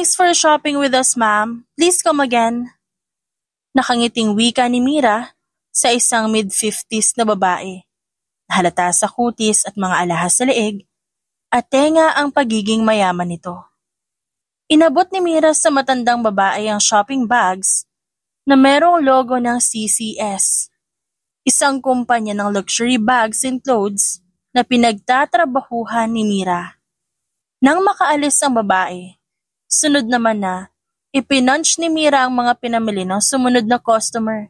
Thanks for shopping with us, ma'am. Please come again. Nakangiting wika ni Mira sa isang mid-50s na babae. Halata sa kutis at mga alahas sa leeg at tenga ang pagiging mayaman nito. Inabot ni Mira sa matandang babae ang shopping bags na merong logo ng CCS, isang kumpanya ng luxury bags and clothes na pinagtatrabahuhan ni Mira. Nang makaalis ang babae, sunod naman na ipinunch ni Mira ang mga pinamili ng sumunod na customer.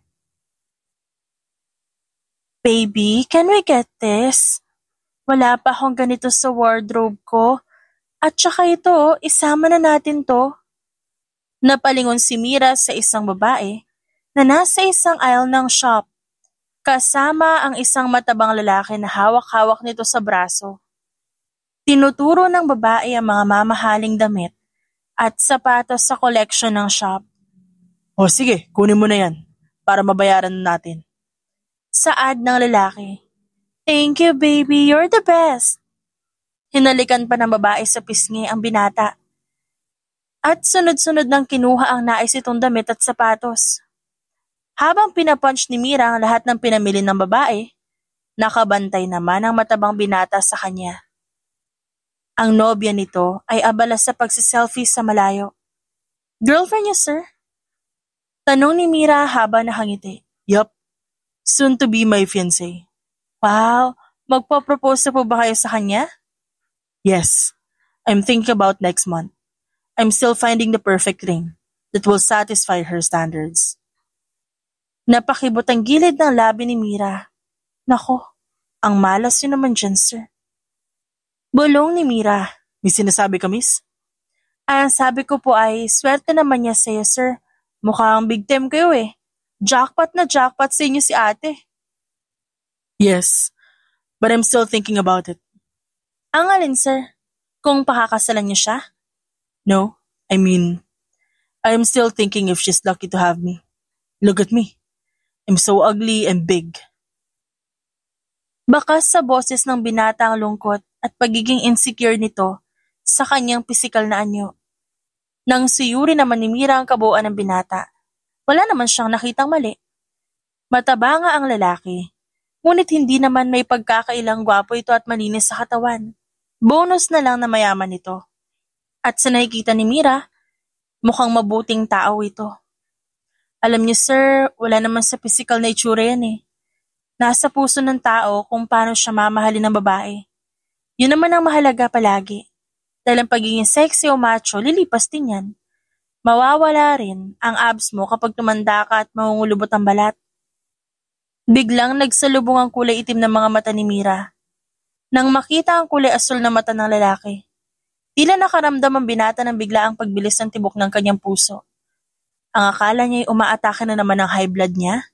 Baby, can we get this? Wala pa akong ganito sa wardrobe ko. At saka ito, isama na natin to. Napalingon si Mira sa isang babae na nasa isang aisle ng shop, kasama ang isang matabang lalaki na hawak-hawak nito sa braso. Tinuturo ng babae ang mga mamahaling damit at sapatos sa collection ng shop. O sige, kunin mo na yan para mabayaran natin. Saad ng lalaki. Thank you, baby. You're the best. Hinalikan pa ng babae sa pisngi ang binata. At sunod-sunod nang kinuha ang nais itong damit at sapatos. Habang pinapunch ni Mira ang lahat ng pinamili ng babae, nakabantay naman ang matabang binata sa kanya. Ang nobya nito ay abala sa pagsiselfie sa malayo. Girlfriend niyo, sir? Tanong ni Mira habang nakangiti. Yup, soon to be my fiancé. Wow, magpo-propose po ba kayo sa kanya? Yes, I'm thinking about next month. I'm still finding the perfect ring that will satisfy her standards. Napakibot ang gilid ng labi ni Mira. Nako, ang malas yun naman dyan, sir. Bulong ni Mira. May sinasabi ka, miss? Ang sabi ko po ay, swerte naman niya sa'yo, sir. Mukhang big time kayo eh. Jackpot na jackpot sa inyo si ate. Yes, but I'm still thinking about it. Ang alin, sir? Kung pakakasalan niyo siya? No, I mean, I'm still thinking if she's lucky to have me. Look at me. I'm so ugly and big. Bakas sa boses ng binata ang lungkot at pagiging insecure nito sa kanyang pisikal na anyo. Nang suyuri naman ni Mira ang kabuuan ng binata, wala naman siyang nakitang mali. Mataba nga ang lalaki, ngunit hindi naman may pagkakailang gwapo ito at malinis sa katawan. Bonus na lang na mayaman ito. At sa nakikita ni Mira, mukhang mabuting tao ito. Alam niyo, sir, wala naman sa physical na itsura yan eh. Nasa puso ng tao kung paano siya mamahalin ng babae. Yun naman ang mahalaga palagi. Dahil ang pagiging sexy o macho, lilipas din yan. Mawawala rin ang abs mo kapag tumanda ka at mangungulubot ang balat. Biglang nagsalubong ang kulay itim ng mga mata ni Mira. Nang makita ang kulay asul na mata ng lalaki, tila nakaramdam ang binata ng biglaang pagbilis ng tibok ng kanyang puso. Ang akala niya ay umaatake na naman ang high blood niya.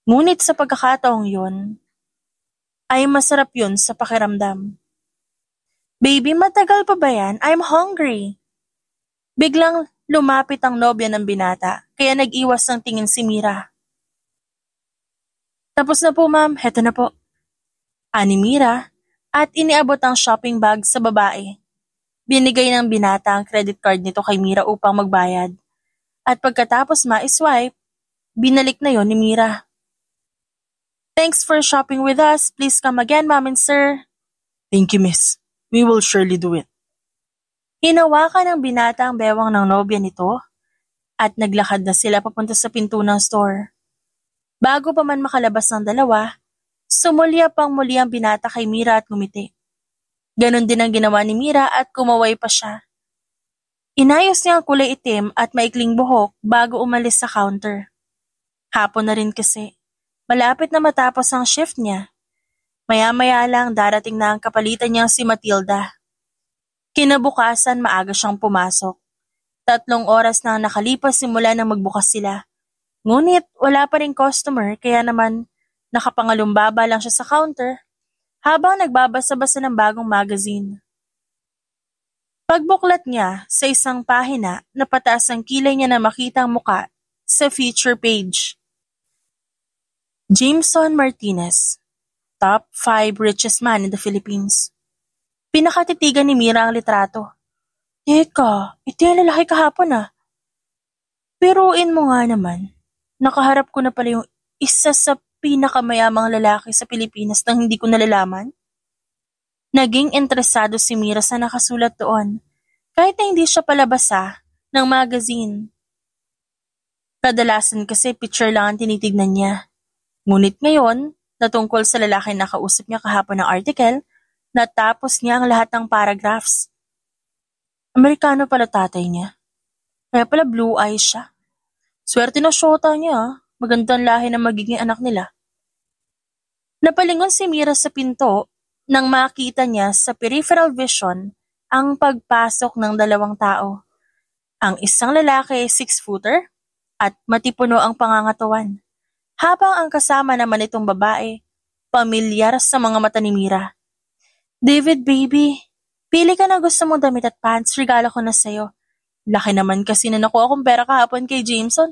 Ngunit sa pagkakataong yun, ay masarap yun sa pakiramdam. Baby, matagal pa ba yan? I'm hungry. Biglang lumapit ang nobya ng binata, kaya nag-iwas ng tingin si Mira. Tapos na po, ma'am. Heto na po. Ani Mira, at iniabot ang shopping bag sa babae. Binigay ng binata ang credit card nito kay Mira upang magbayad. At pagkatapos ma-swipe, binalik na yon ni Mira. Thanks for shopping with us. Please come again, ma'am and sir. Thank you, miss. We will surely do it. Hinawakan ng binata ang bewang ng nobya nito at naglakad na sila papunta sa pinto ng store. Bago pa man makalabas ng dalawa, sumulya pang muli ang binata kay Mira at ngumiti. Ganon din ang ginawa ni Mira at kumaway pa siya. Inayos niya ang kulay itim at maikling buhok bago umalis sa counter. Hapon na rin kasi. Malapit na matapos ang shift niya. Maya-maya lang darating na ang kapalitan niyang si Matilda. Kinabukasan maaga siyang pumasok. 3 oras na nakalipas simula nang magbukas sila. Ngunit wala pa ring customer kaya naman nakapangalumbaba lang siya sa counter habang nagbabasa-basa ng bagong magazine. Pagbuklat niya sa isang pahina na pataas ang kilay niya na makita ang muka sa feature page. Jameson Martinez, top 5 richest man in the Philippines. Pinakatitigan ni Mira ang litrato. Teka, ito yung lalaki kahapon ah. Biruin mo nga naman, nakaharap ko na pala yung isa sa pinakamayamang lalaki sa Pilipinas nang hindi ko nalalaman. Naging interesado si Mira sa nakasulat doon, kahit na hindi siya palabasa ng magazine. Kadalasan kasi picture lang ang tinitignan niya. Ngunit ngayon, na tungkol sa lalaki na kausap niya kahapon ng article, natapos niya ang lahat ng paragraphs. Amerikano pala tatay niya. Kaya pala blue eyes siya. Swerte na syota niya ah. Magandang lahi na magiging anak nila. Napalingon si Mira sa pinto nang makita niya sa peripheral vision ang pagpasok ng dalawang tao. Ang isang lalaki 6-footer at matipuno ang pangangatawan. Habang ang kasama naman itong babae, pamilyar sa mga mata ni Mira. David baby, pili ka na gusto mong damit at pants, regalo ko na sa'yo. Laki naman kasi na nakuha kong pera kahapon kay Jameson.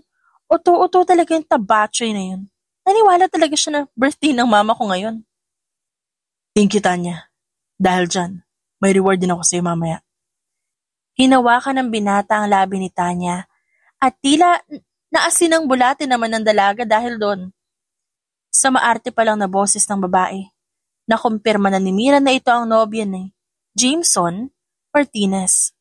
Uto-uto talaga yung tabachoy na yun. Naniwala talaga siya na birthday ng mama ko ngayon. Thank you, Tanya. Dahil dyan, may reward din ako sa'yo mamaya. Hinawakan ng binata ang labi ni Tanya at tila naasin ang bulate naman ng dalaga dahil doon. Sa maarte pa lang na boses ng babae, nakumpirma na ni Mira na ito ang nobya ni Jameson Martinez.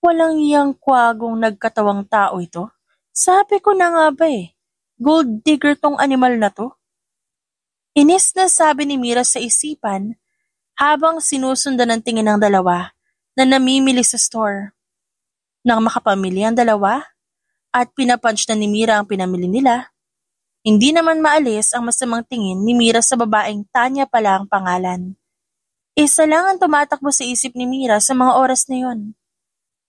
Walang iyang kwagong nagkatawang tao ito. Sabi ko na nga ba gold digger tong animal na to. Inis na sabi ni Mira sa isipan habang sinusundan ng tingin ng dalawa na namimili sa store. Nang makapamili ang dalawa at pinapunch na ni Mira ang pinamili nila, hindi naman maalis ang masamang tingin ni Mira sa babaeng Tanya pala ang pangalan. Isa lang ang tumatakbo sa isip ni Mira sa mga oras na yon.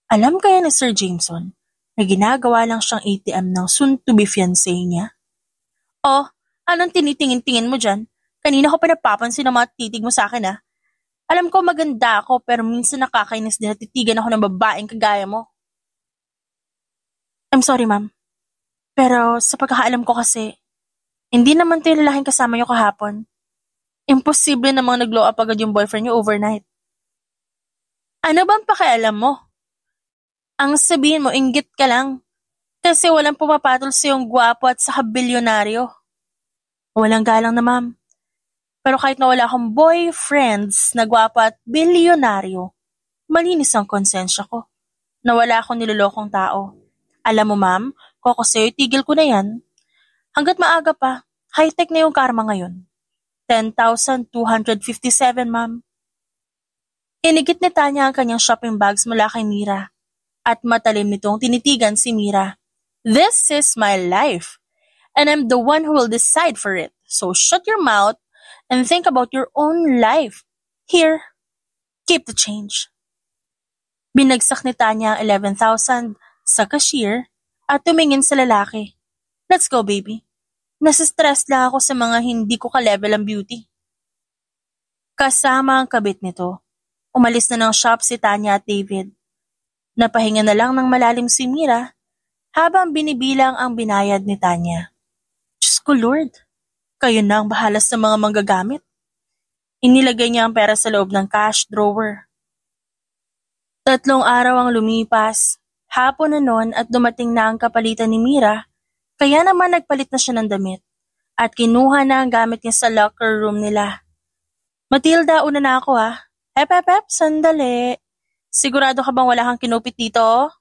Alam kaya ni Sir Jameson na ginagawa lang siyang ATM ng soon-to-be fiancé niya? Oh, anong tinitingin-tingin mo dyan? Kanina ko pinapapansin ang mga titig mo sa akin ah. Alam ko maganda ako pero minsan nakakainis din at titigan ako ng babaeng kagaya mo. I'm sorry ma'am. Pero sa pagkakaalam ko kasi, hindi naman tayo lalaking kasama niyo kahapon. Imposible namang nag-glow up agad yung boyfriend niyo overnight. Ano bang pakialam mo? Ang sabihin mo, inggit ka lang. Kasi walang pumapatol sa iyong gwapo at saka bilyonaryo. Walang galang na ma'am. Pero kahit na wala akong boyfriends na gwapo at bilyonaryo, malinis ang konsensya ko na wala akong nilolokong tao. Alam mo ma'am, kung ako sa'yo, tigil ko na yan. Hanggat maaga pa, high-tech na yung karma ngayon. 10,257 ma'am. Inigit ni Tanya ang kanyang shopping bags mula kay Mira at matalim nitong tinitigan si Mira. This is my life and I'm the one who will decide for it. So shut your mouth and think about your own life. Here, keep the change. Binagsak ni Tanya ang 11,000 sa cashier at tumingin sa lalaki. Let's go baby. Nasistress lang ako sa mga hindi ko ka-level ang beauty. Kasama ang kabit nito. Umalis na ng shop si Tanya at David. Napahinga na lang ng malalim si Mira habang binibilang ang binayad ni Tanya. Diyos ko Lord, kayo na ang bahala sa mga manggagamit. Inilagay niya ang pera sa loob ng cash drawer. 3 araw ang lumipas, hapon na noon at dumating na ang kapalitan ni Mira, kaya naman nagpalit na siya ng damit at kinuha na ang gamit niya sa locker room nila. Matilda, una na ako ah. Hep, sandali. Sigurado ka bang wala kang kinupit dito?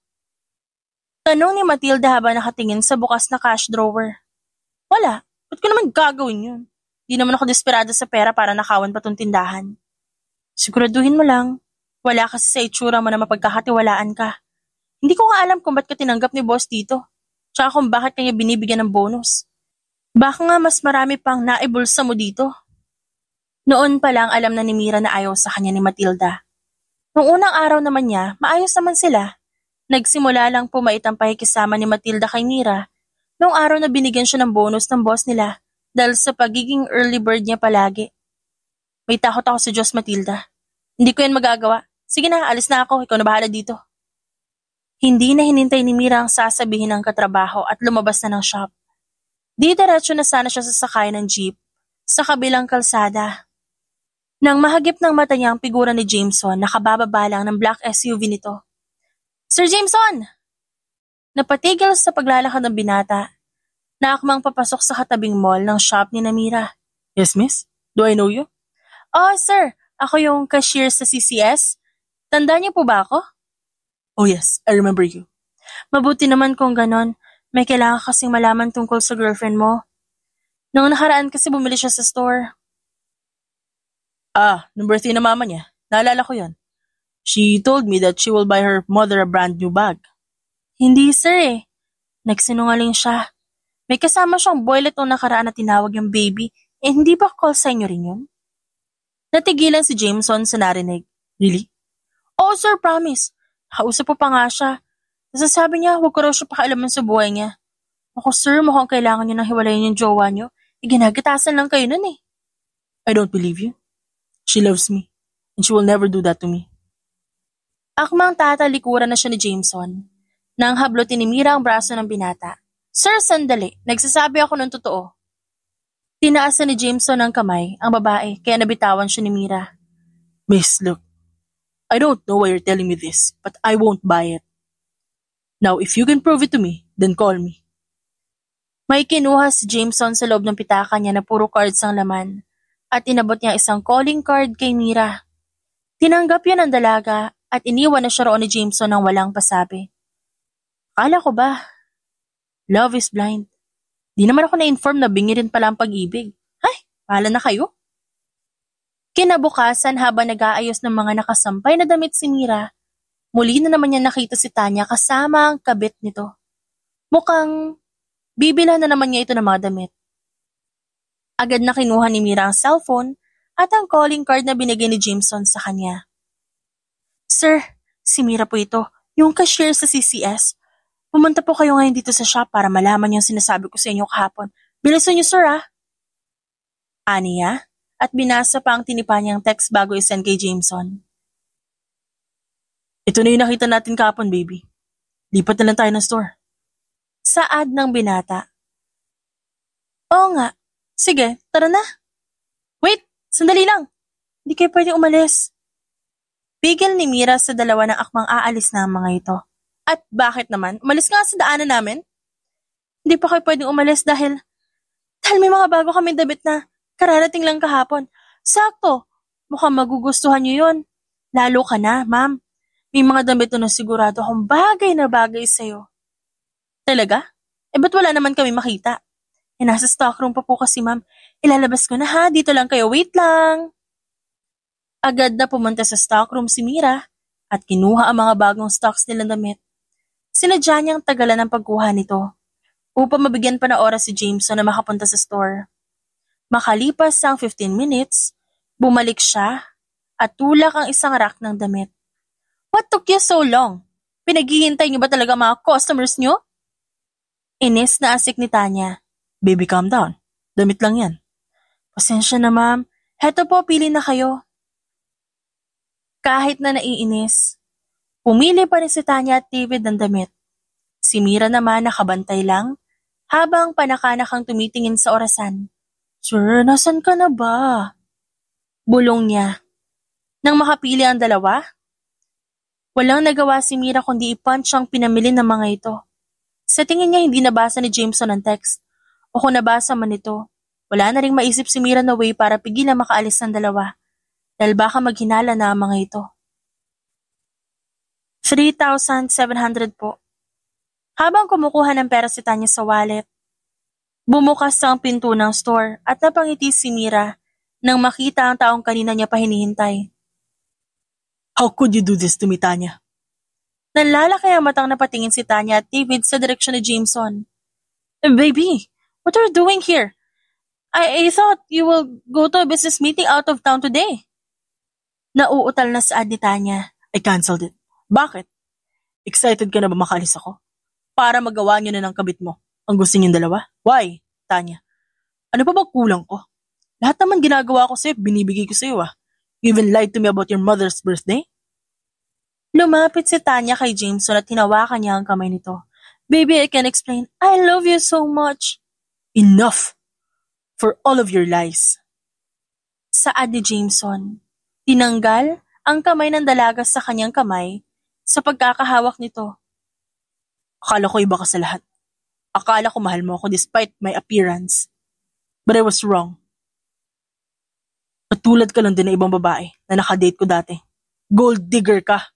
Tanong ni Matilda habang nakatingin sa bukas na cash drawer. Wala, ba't ko naman gagawin yun? Di naman ako desperado sa pera para nakawan pa tong tindahan. Siguraduhin mo lang, wala kasi sa itsura mo na mapagkakatiwalaan ka. Hindi ko nga alam kung ba't ka tinanggap ni boss dito, tsaka kung bakit kanya binibigyan ng bonus. Baka nga mas marami pang naibulsa mo dito. Noon pa lang alam na ni Mira na ayaw sa kanya ni Matilda. Noong unang araw naman niya, maayos naman sila. Nagsimula lang pumait ang pakikisama ni Matilda kay Mira noong araw na binigyan siya ng bonus ng boss nila dahil sa pagiging early bird niya palagi. May takot ako sa Diyos, Matilda. Hindi ko yan magagawa. Sige na, alis na ako. Ikaw na bahala dito. Hindi na hinintay ni Mira ang sasabihin ng katrabaho at lumabas na ng shop. Diretso na sana siya sasakay ng jeep sa kabilang kalsada. Nang mahagip ng mata niya ang figura ni Jameson, nakabababa lang ng black SUV nito. Sir Jameson! Napatigil sa paglalakad ng binata na akmang papasok sa katabing mall ng shop ni Namira. Yes, miss? Do I know you? Oh, sir. Ako yung cashier sa CCS. Tanda niyo po ba ako? Oh yes, I remember you. Mabuti naman kung ganon. May kailangan kasing malaman tungkol sa girlfriend mo. Noong nakaraan kasi bumili siya sa store. Nung birthday na mama niya. Naalala ko yon. She told me that she will buy her mother a brand new bag. Hindi sir eh. Nagsinungaling siya. May kasama siyang boylet noong nakaraan na tinawag yung baby. Hindi ba call sa inyo rin yun? Natigilan si Jameson sa narinig. Really? Oo sir, promise. Kausap po pa nga siya. Nasasabi niya, huwag ko raw siya pakialaman sa buhay niya. Ako sir, mukhang kailangan niyo nang hiwalayin yung jowa niyo. Ginagatasan lang kayo nun eh. I don't believe you. She loves me, and she will never do that to me. Akmang tatalikuran na siya ni Jameson. Nang hablutin ni Mira ang braso ng binata. Sir, sandali. Nagsasabi ako ng totoo. Tinaasan ni Jameson ang kamay, ang babae, kaya nabitawan siya ni Mira. Miss, look. I don't know why you're telling me this, but I won't buy it. Now, if you can prove it to me, then call me. May kinuha si Jameson sa loob ng pitaka niya na puro cards ang laman at inabot niya isang calling card kay Mira. Tinanggap yun ng dalaga at iniwan na siya roon ni Jameson ng walang pasabi. Akala ko ba? Love is blind. Di naman ako na-inform na bingi rin pala ang pag-ibig. Ay, pahala na kayo. Kinabukasan habang nag-aayos ng mga nakasampay na damit si Mira, muli na naman niya nakita si Tanya kasama ang kabit nito. Mukhang bibila na naman niya ito ng mga damit. Agad na kinuha ni Mira ang cellphone at ang calling card na binigay ni Jameson sa kanya. Sir, si Mira po ito, yung cashier sa CCS. Pumunta po kayo ngayon dito sa shop para malaman yung sinasabi ko sa inyo kahapon. Bilisan niyo sir Aniya, at binasa pa ang tinipa niyang text bago isend kay Jameson. Ito na yung nakita natin kahapon, baby. Lipat na lang tayo ng store. Saad ng binata. Oo nga. Sige, tara na. Wait, sandali lang. Hindi kayo pwedeng umalis. Pigil ni Mira sa dalawa ng akmang aalis na ang mga ito. At bakit naman? Umalis nga sa daanan namin? Hindi pa kayo pwedeng umalis dahil may mga bago kami damit na kararating lang kahapon. Sakto, mukhang magugustuhan niyo yon. Lalo ka na, ma'am. May mga damit na sigurado akong bagay na bagay sa'yo. Talaga? Ba't wala naman kami makita? Nasa stockroom pa po kasi ma'am. Ilalabas ko na ha, dito lang kayo, wait lang. Agad na pumunta sa stockroom si Mira at kinuha ang mga bagong stocks nilang damit. Sinadya niyang tagalan ang pagkuha nito upang mabigyan pa na oras si Jameson na makapunta sa store. Makalipas ang 15 minutes, bumalik siya at tulak ang isang rack ng damit. What took you so long? Pinaghihintay niyo ba talaga mga customers niyo? Inis na asik ni Tanya. Baby, calm down. Damit lang yan. Pasensya na ma'am. Heto po, pili na kayo. Kahit na naiinis, pumili pa rin si Tanya at David ng damit. Si Mira naman nakabantay lang habang panakanakang tumitingin sa orasan. Sir, nasan ka na ba? Bulong niya. Nang makapili ang dalawa, walang nagawa si Mira kundi i-punch ang pinamili ng mga ito. Sa tingin niya hindi nabasa ni Jameson ang text. O kung nabasa man ito, wala na ring maisip si Mira na way para pigilan makaalis ng dalawa. Dahil baka maghinala na ang mga ito. 3,700 po. Habang kumukuha ng pera si Tanya sa wallet, bumukas ang pinto ng store at napangiti si Mira nang makita ang taong kanina niya pa hinihintay. How could you do this to me, Tanya? Nanlalaki ang matang napatingin si Tanya at David sa direksyon ni Jameson. Baby, what are you doing here? I thought you will go to a business meeting out of town today. Nauutal na saad ni Tanya. I canceled it. Bakit? Excited ka na ba makalis ako? Para magawa niyo na ng kabit mo ang gusto niyong dalawa? Why, Tanya? Ano pa bang kulang ko? Lahat naman ginagawa ko sa'yo, binibigay ko sa'yo You even lied to me about your mother's birthday? Lumapit si Tanya kay Jameson at hinawakan niya ang kamay nito. Baby, I can explain. I love you so much. Enough for all of your lies. Saad ni Jameson. Tinanggal ang kamay ng dalaga sa kanyang kamay sa pagkakahawak nito. Akala ko iba ka sa lahat. Akala ko mahal mo ako despite my appearance. But I was wrong. Katulad ka lang din ng ibang babae na nakadate ko dati. Gold digger ka.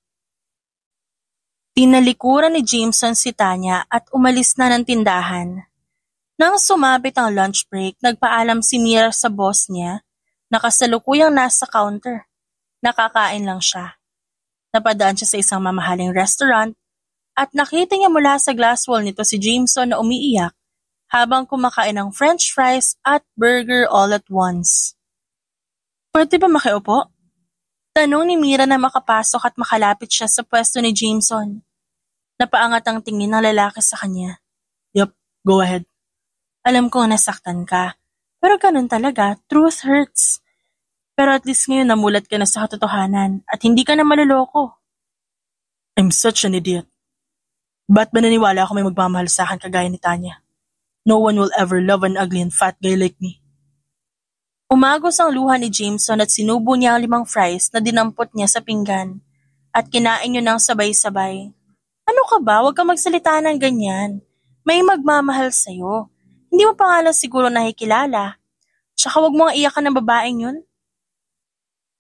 Tinalikuran ni Jameson si Tanya at umalis na ng tindahan. Nang sumabit ang lunch break, nagpaalam si Mira sa boss niya na kasalukuyang nasa counter. Nakakain lang siya. Napadaan siya sa isang mamahaling restaurant at nakita niya mula sa glass wall nito si Jameson na umiiyak habang kumakain ng french fries at burger all at once. Pwede ba makiupo? Tanong ni Mira na makapasok at makalapit siya sa pwesto ni Jameson. Napaangat ang tingin ng lalaki sa kanya. Yup, go ahead. Alam kong nasaktan ka, pero ganun talaga, truth hurts. Pero at least ngayon namulat ka na sa katotohanan at hindi ka na maluloko. I'm such an idiot. Ba't ba naniwala ako may magmamahal sa akin kagaya ni Tanya? No one will ever love an ugly and fat guy like me. Umagos ang luha ni Jameson at sinubo niya ang 5 fries na dinampot niya sa pinggan at kinain niyo ng sabay-sabay. Ano ka ba? Huwag kang magsalita ng ganyan. May magmamahal sa'yo. Hindi mo pa nga lang siguro nakikilala. Tsaka huwag mo nga iyakan ng babaeng yun.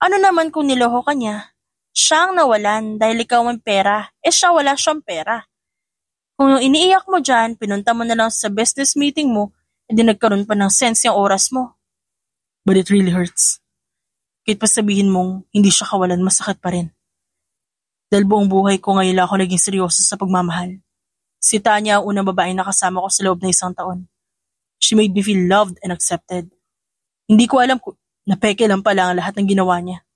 Ano naman kung niloko ka niya? Siya ang nawalan dahil ikaw ang pera, siya wala siyang pera. Kung yung iniiyak mo dyan, pinunta mo na lang sa business meeting mo, edi nagkaroon pa ng sense yung oras mo. But it really hurts. Kahit pa sabihin mong hindi siya kawalan, masakit pa rin. Dahil buong buhay ko ngayon lang ako naging seryoso sa pagmamahal. Si Tanya ang unang babaeng nakasama ko sa loob ng 1 taon. She made me feel loved and accepted. Hindi ko alam kung napeke lang pala ang lahat ng ginawa niya.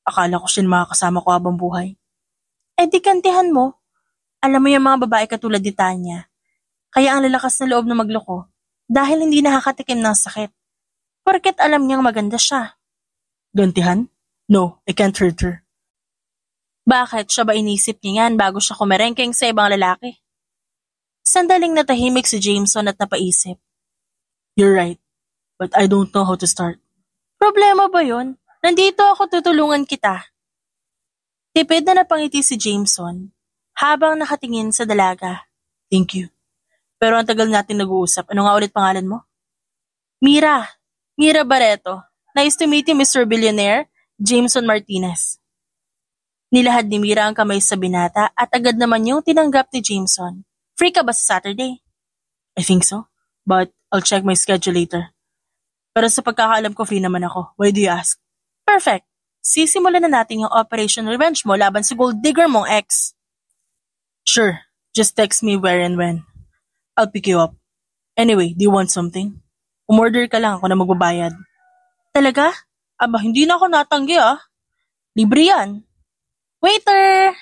Akala ko siya makakasama ko habang buhay. Di kantihan mo. Alam mo yung mga babae katulad ni Tanya. Kaya ang lalakas na loob na magloko dahil hindi nakakatikim ng sakit. Porket alam niyang maganda siya. Gantihan? No, I can't hurt her. Bakit? Siya ba inisip niya yan bago siya kumerengkeng sa ibang lalaki? Sandaling natahimik si Jameson at napaisip. You're right, but I don't know how to start. Problema ba yun? Nandito ako, tutulungan kita. Tipid na napangiti si Jameson habang nakatingin sa dalaga. Thank you. Pero ang tagal natin nag-uusap. Ano nga ulit pangalan mo? Mira. Mira Barreto. Nice to meet you, Mr. Billionaire. Jameson Martinez. Nilahad ni Mira ang kamay sa binata at agad naman yung tinanggap ni Jameson. Free ka ba sa Saturday? I think so, but I'll check my schedule later. Pero sa pagkakaalam ko, free naman ako. Why do you ask? Perfect. Sisimulan na natin yung Operation Revenge mo laban sa gold digger mong ex. Sure. Just text me where and when. I'll pick you up. Anyway, do you want something? Umorder ka lang, ako na magbabayad. Talaga? Aba, hindi na ako natanggi Libre yan. Waiter!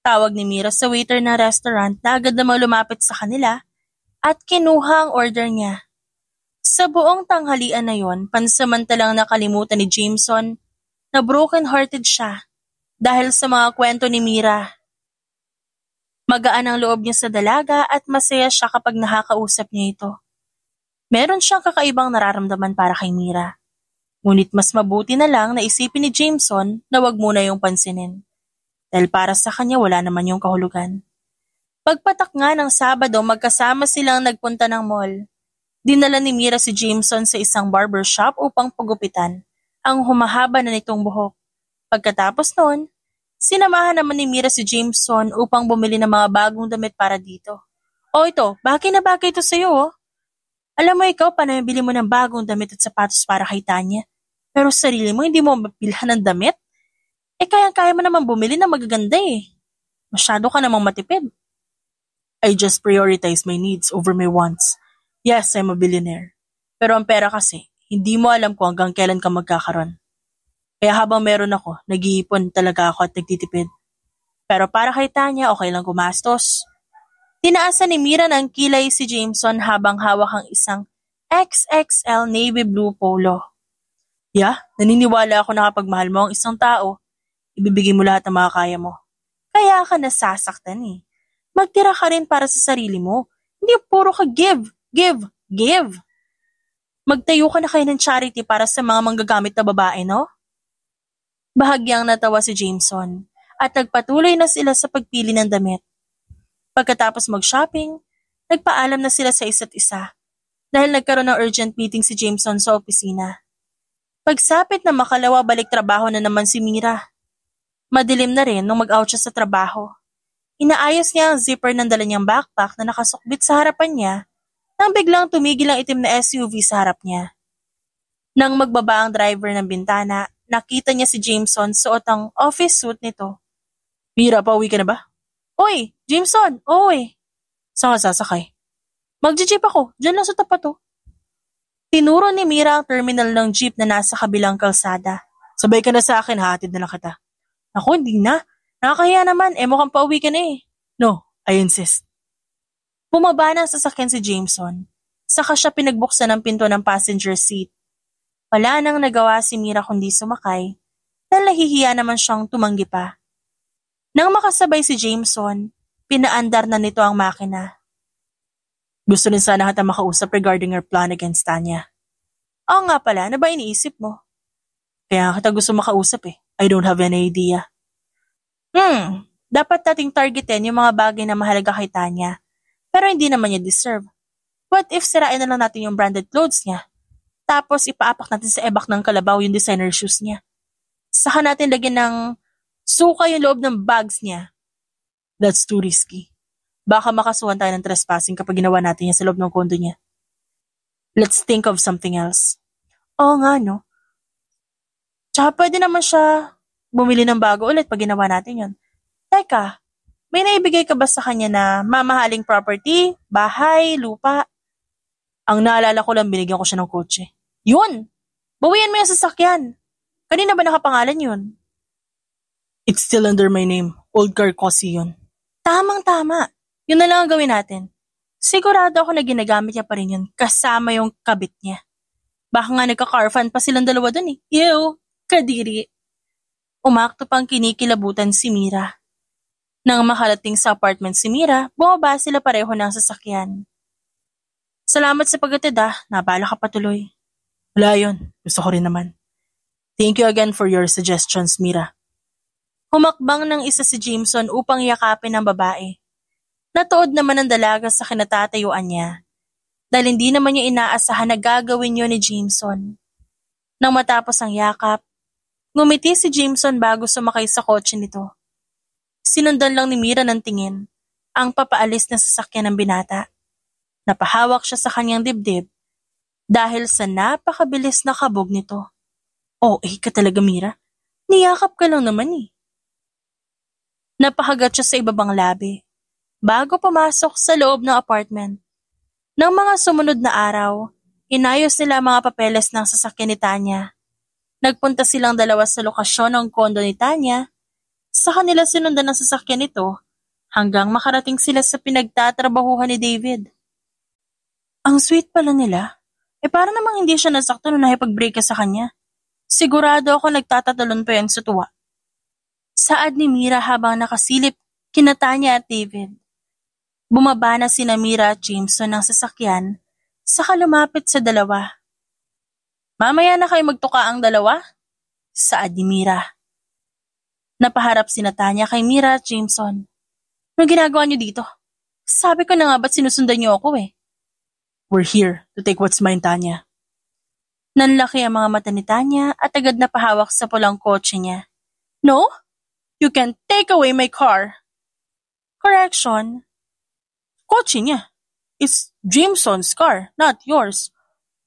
Tawag ni Mira sa waiter ng restaurant na agad namang lumapit sa kanila at kinuha ang order niya. Sa buong tanghalian na yon, pansamantalang nakalimutan ni Jameson na broken-hearted siya dahil sa mga kwento ni Mira. Magaan ang loob niya sa dalaga at masaya siya kapag nakakausap niya ito. Meron siyang kakaibang nararamdaman para kay Mira. Ngunit mas mabuti na lang na isipin ni Jameson na wag muna yung pansinin. Dahil para sa kanya wala naman yung kahulugan. Pagpatak nga ng Sabado, magkasama silang nagpunta ng mall. Dinala ni Mira si Jameson sa isang barbershop upang pagupitan ang humahaba na nitong buhok. Pagkatapos noon, sinamahan naman ni Mira si Jameson upang bumili ng mga bagong damit para dito. Ito, bagay na bagay ito sa'yo Alam mo ikaw, panabili mo ng bagong damit at sapatos para kay Tanya. Pero sarili mo, hindi mo mapilhan ng damit? Kayang-kaya mo naman bumili ng magaganda Masyado ka namang matipid. I just prioritize my needs over my wants. Yes, I'm a billionaire. Pero ang pera kasi, hindi mo alam kung hanggang kailan ka magkakaroon. Kaya habang meron ako, nag-iipon talaga ako at nagtitipid. Pero para kay Tanya, okay lang gumastos. Tinaasan ni Mira ng kilay si Jameson habang hawak ang isang XXL navy blue polo. Yeah, naniniwala ako na kapag mahal mo ang isang tao, ibibigay mo lahat ng makakaya mo. Kaya ka nasasaktan Magtira ka rin para sa sarili mo. Hindi puro ka give, give, give. Magtayo ka na kayo ng charity para sa mga manggagamit na babae, no? Bahagyang natawa si Jameson at nagpatuloy na sila sa pagpili ng damit. Pagkatapos mag-shopping, nagpaalam na sila sa isa't isa dahil nagkaroon ng urgent meeting si Jameson sa opisina. Pagsapit na makalawa, balik trabaho na naman si Mira. Madilim na rin nung mag-out siya sa trabaho. Inaayos niya ang zipper ng dala niyang backpack na nakasukbit sa harapan niya nang biglang tumigil ang itim na SUV sa harap niya. Nang magbaba ang driver ng bintana, nakita niya si Jameson suot ang office suit nito. Mira, pauwi ka na ba? Oy, Jameson, oy. Saan ka sasakay? Magji-jeep ako, dyan lang sa tapat to. Tinuro ni Mira ang terminal ng jeep na nasa kabilang kalsada. Sabay ka na sa akin, hatid na lang kita. Ako, hindi na. Nakakahiya naman, mukhang pauwi ka na eh. No, I insist. Bumaba na sa sasakyan si Jameson. Saka siya pinagbuksan ang pinto ng passenger seat. Wala nang nagawa si Mira kundi sumakay dahil nahihiya naman siyang tumanggi pa. Nang makasabay si Jameson, pinaandar na nito ang makina. Gusto rin sana kita makausap regarding our plan against Tanya. Oo nga pala, ano ba iniisip mo? Kaya kita gusto makausap eh. I don't have any idea. Dapat nating targetin yung mga bagay na mahalaga kay Tanya. Pero hindi naman niya deserve. What if sirain na lang natin yung branded clothes niya? Tapos ipaapak natin sa ebak ng kalabaw yung designer shoes niya. Saka natin lagyan ng suka yung loob ng bags niya. That's too risky. Baka makasuhan tayo ng trespassing kapag ginawa natin yan sa loob ng kondo niya. Let's think of something else. Oo nga, no? Tsaka pwede naman siya bumili ng bago ulit pag ginawa natin yun. Teka, may naibigay ka ba sa kanya na mamahaling property, bahay, lupa? Ang naalala ko lang, binigyan ko siya ng kotse. Yun! Bawian mo yung sasakyan. Kanina ba nakapangalan yun? It's still under my name. Old car kasi yun. Tamang-tama. Yun na lang ang gawin natin. Sigurado ako na ginagamit niya pa rin yun kasama yung kabit niya. Baka nga nagka-carfan pa silang dalawa dun eh. Ew! Kadiri! Umakto pang kinikilabutan si Mira. Nang makarating sa apartment si Mira, bumaba sila pareho ng sasakyan. Salamat sa paghatid nabala ka patuloy. Wala yun, gusto ko rin naman. Thank you again for your suggestions, Mira. Humakbang ng isa si Jameson upang yakapin ang babae. Natuod naman ang dalaga sa kinatatayuan niya. Dahil hindi naman niya inaasahan na gagawin yun ni Jameson. Nang matapos ang yakap, ngumiti si Jameson bago sumakay sa kotse nito. Sinundan lang ni Mira ng tingin ang papaalis na sasakyan ng binata. Napahawak siya sa kanyang dibdib dahil sa napakabilis na kabog nito. Ka talaga, Mira. Niyakap ka lang naman eh. Napahagat siya sa ibabang labi bago pumasok sa loob ng apartment. Nang mga sumunod na araw, inayos nila ang mga papeles ng sasakyan ni Tanya. Nagpunta silang dalawa sa lokasyon ng kondo ni Tanya. Sa kanila sinundan ng sasakyan nito hanggang makarating sila sa pinagtatrabahuhan ni David. Ang sweet pala nila. Para namang hindi siya nasaktan nung nakipag-break ka sa kanya. Sigurado ako nagtatatalon pa yan sa tuwa. Saad ni Mira habang nakasilip kina Tanya at David. Bumaba na sina Mira at Jameson ng sasakyan saka lumapit sa dalawa. Mamaya na kayo magtuka ang dalawa? Saad ni Mira. Napaharap sina Tanya kay Mira at Jameson. Ano ginagawa niyo dito? Sabi ko na nga ba't sinusundan niyo ako eh? We're here to take what's mine, Tanya. Nanlaki ang mga mata ni Tanya at agad na pahawak sa pulang kotse niya. No? You can't take away my car. Correction. Kotse niya. It's Jameson's car, not yours.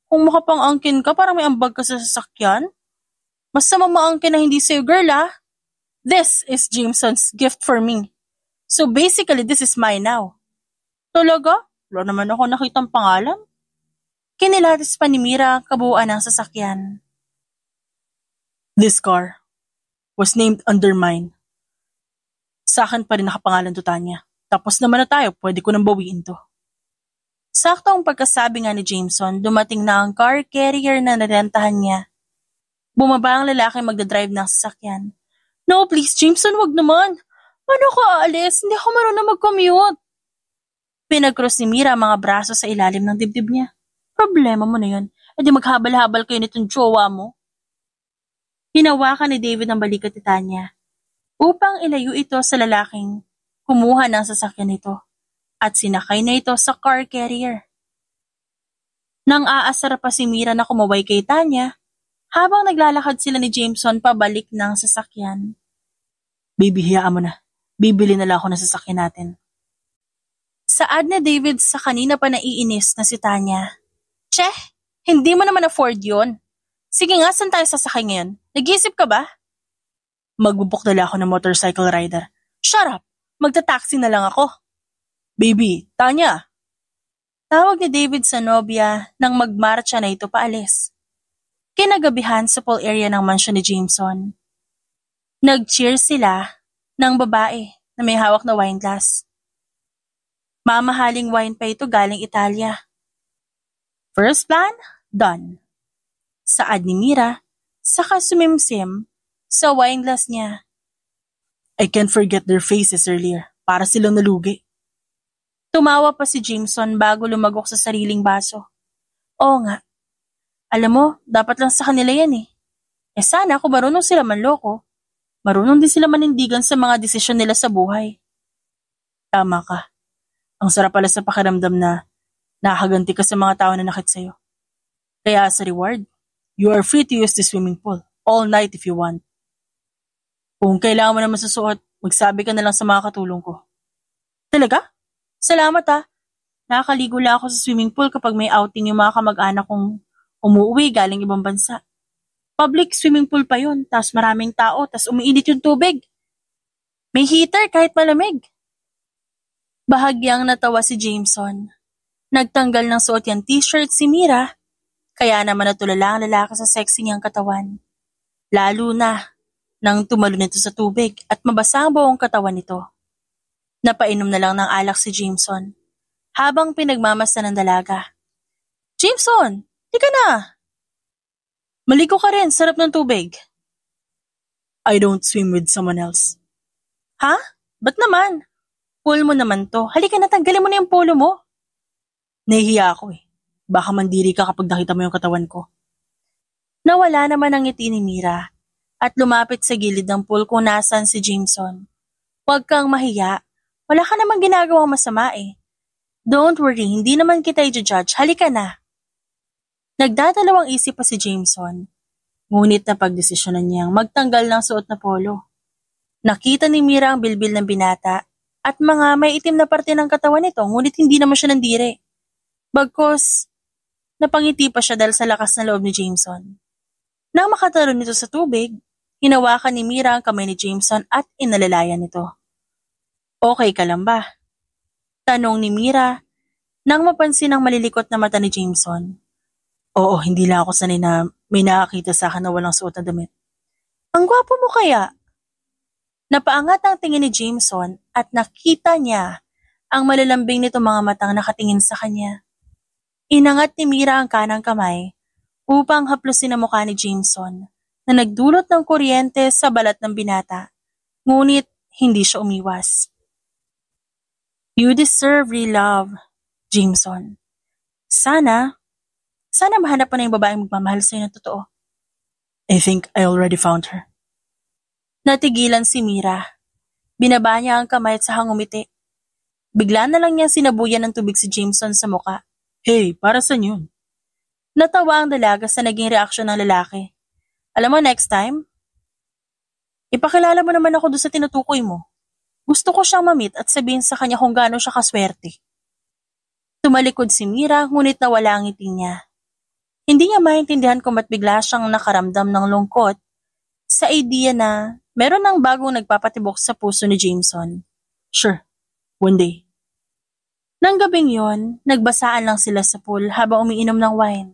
Kung makapang-angkin ka, parang may ambag ka sa sasakyan. Mas maangkin na hindi sa'yo, girl This is Jameson's gift for me. So basically, this is mine now. Talaga? Wala naman ako nakitang pangalan. Kinilatis pa ni Mira ang kabuuan ng sasakyan. This car was named under mine. Sa akin pa rin nakapangalan to, Tanya. Tapos naman na tayo, pwede ko nang bawiin to. Sakto ang pagkasabi nga ni Jameson, dumating na ang car carrier na narentahan niya. Bumaba ang lalaki magdadrive ng sasakyan. No, please, Jameson, wag naman. Paano ka aalis? Hindi ako marunong mag-commute. Pinag-cross ni Mira ang mga braso sa ilalim ng dibdib niya. Problema mo na yun. E di maghabal-habal kayo nitong jowa mo. Hinawakan ni David ang balikat ni Tanya. upang ilayo ito sa lalaking kumuha ng sasakyan nito at sinakay na ito sa car carrier. Nang aasar pa si Mira na kumaway kay Tanya, habang naglalakad sila ni Jameson pabalik ng sasakyan. Baby, hiyaan mo na. Bibili na lang ako ng sasakyan natin. Saad ni David sa kanina pa naiinis na si Tanya. Cheh, hindi mo naman afford yun. Sige nga, saan tayo sasakay ngayon? Nag-iisip ka ba? Magbubuk na lang ako ng motorcycle rider. Shut up! Magta-taxi na lang ako. Baby, Tanya! Tawag ni David sa nobya nang magmarcha na ito paalis. Kinagabihan sa pool area ng mansyon ni Jameson. Nag-cheer sila ng babae na may hawak na wine glass. Mamahaling wine pa ito galing Italia. First plan, done. Saad ni Mira, saka sumimsim sa wine glass niya. I can't forget their faces earlier. Para silang nalugi. Tumawa pa si Jameson bago lumagok sa sariling baso. Oo nga. Alam mo, dapat lang sa kanila yan eh. Sana kung marunong sila manloko, marunong din sila manindigan sa mga desisyon nila sa buhay. Tama ka. Ang sarap pala sa pakiramdam na nakaganti ka sa mga tao na nakit sa'yo. Kaya sa reward, you are free to use the swimming pool all night if you want. Kung kailangan mo na masusuot, magsabi ka na lang sa mga katulong ko. Talaga? Salamat ah. Nakakaligo lang ako sa swimming pool kapag may outing yung mga kamag-anak kong umuwi galing ibang bansa. Public swimming pool pa yun, tas maraming tao, tas umiinit yung tubig. May heater kahit malamig. Bahagyang natawa si Jameson. Nagtanggal ng suot yung t-shirt si Mira, kaya naman natulala ang lalaki sa sexy niyang katawan. Lalo na nang tumalo nito sa tubig at mabasa ang buong katawan nito. Napainom na lang ng alak si Jameson habang pinagmamasdan ng dalaga. Jameson, di ka na! Maligo ka rin, sarap ng tubig. I don't swim with someone else. Ha? Ba't naman? Pool mo naman to. Halika na, tanggalin mo na yung polo mo. Nahihiya ako eh. Baka mandiri ka kapag nakita mo yung katawan ko. Nawala naman ang ngiti ni Mira at lumapit sa gilid ng pool kung nasaan si Jameson. Huwag kang mahiya. Wala ka namang ginagawang masama eh. Don't worry, hindi naman kita i-judge. Halika na. Nagdadalawang isip pa si Jameson. Ngunit napagdesisyonan niyang magtanggal ng suot na polo. Nakita ni Mira ang bilbil ng binata at mga may itim na parte ng katawan nito, ngunit hindi naman siya nandiri. Bagkus, napangiti pa siya dahil sa lakas na loob ni Jameson. Nang makatalon nito sa tubig, hinawakan ni Mira ang kamay ni Jameson at inalalayan nito. Okay ka lang ba? Tanong ni Mira nang mapansin ang malilikot na mata ni Jameson. Oo, hindi lang ako sanay na may nakakita sa akin na walang suot na damit. Ang gwapo mo kaya? Napaangat ang tingin ni Jameson at nakita niya ang malalambing nito mga matang nakatingin sa kanya. Inangat ni Mira ang kanang kamay upang haplusin ang mukha ni Jameson na nagdulot ng kuryente sa balat ng binata, ngunit hindi siya umiwas. You deserve real love, Jameson. Sana mahanap mo na yung babaeng magmamahal sa'yo ng totoo. I think I already found her. Natigilan si Mira. Binaba niya ang kamay at saka ngumiti. Bigla na lang niya sinabuyan ng tubig si Jameson sa muka. Hey, para saan yun? Natawa ang dalaga sa naging reaksyon ng lalaki. Alam mo, next time, ipakilala mo naman ako doon sa tinutukoy mo. Gusto ko siyang mamit at sabihin sa kanya kung gaano siya kaswerte. Tumalikod si Mira, ngunit nawala ang ngiti niya. Hindi niya maintindihan kung ba't bigla siyang nakaramdam ng lungkot sa idea na meron ng bagong nagpapatibok sa puso ni Jameson. Sure, one day. Nang gabing yon, nagbasaan lang sila sa pool habang umiinom ng wine.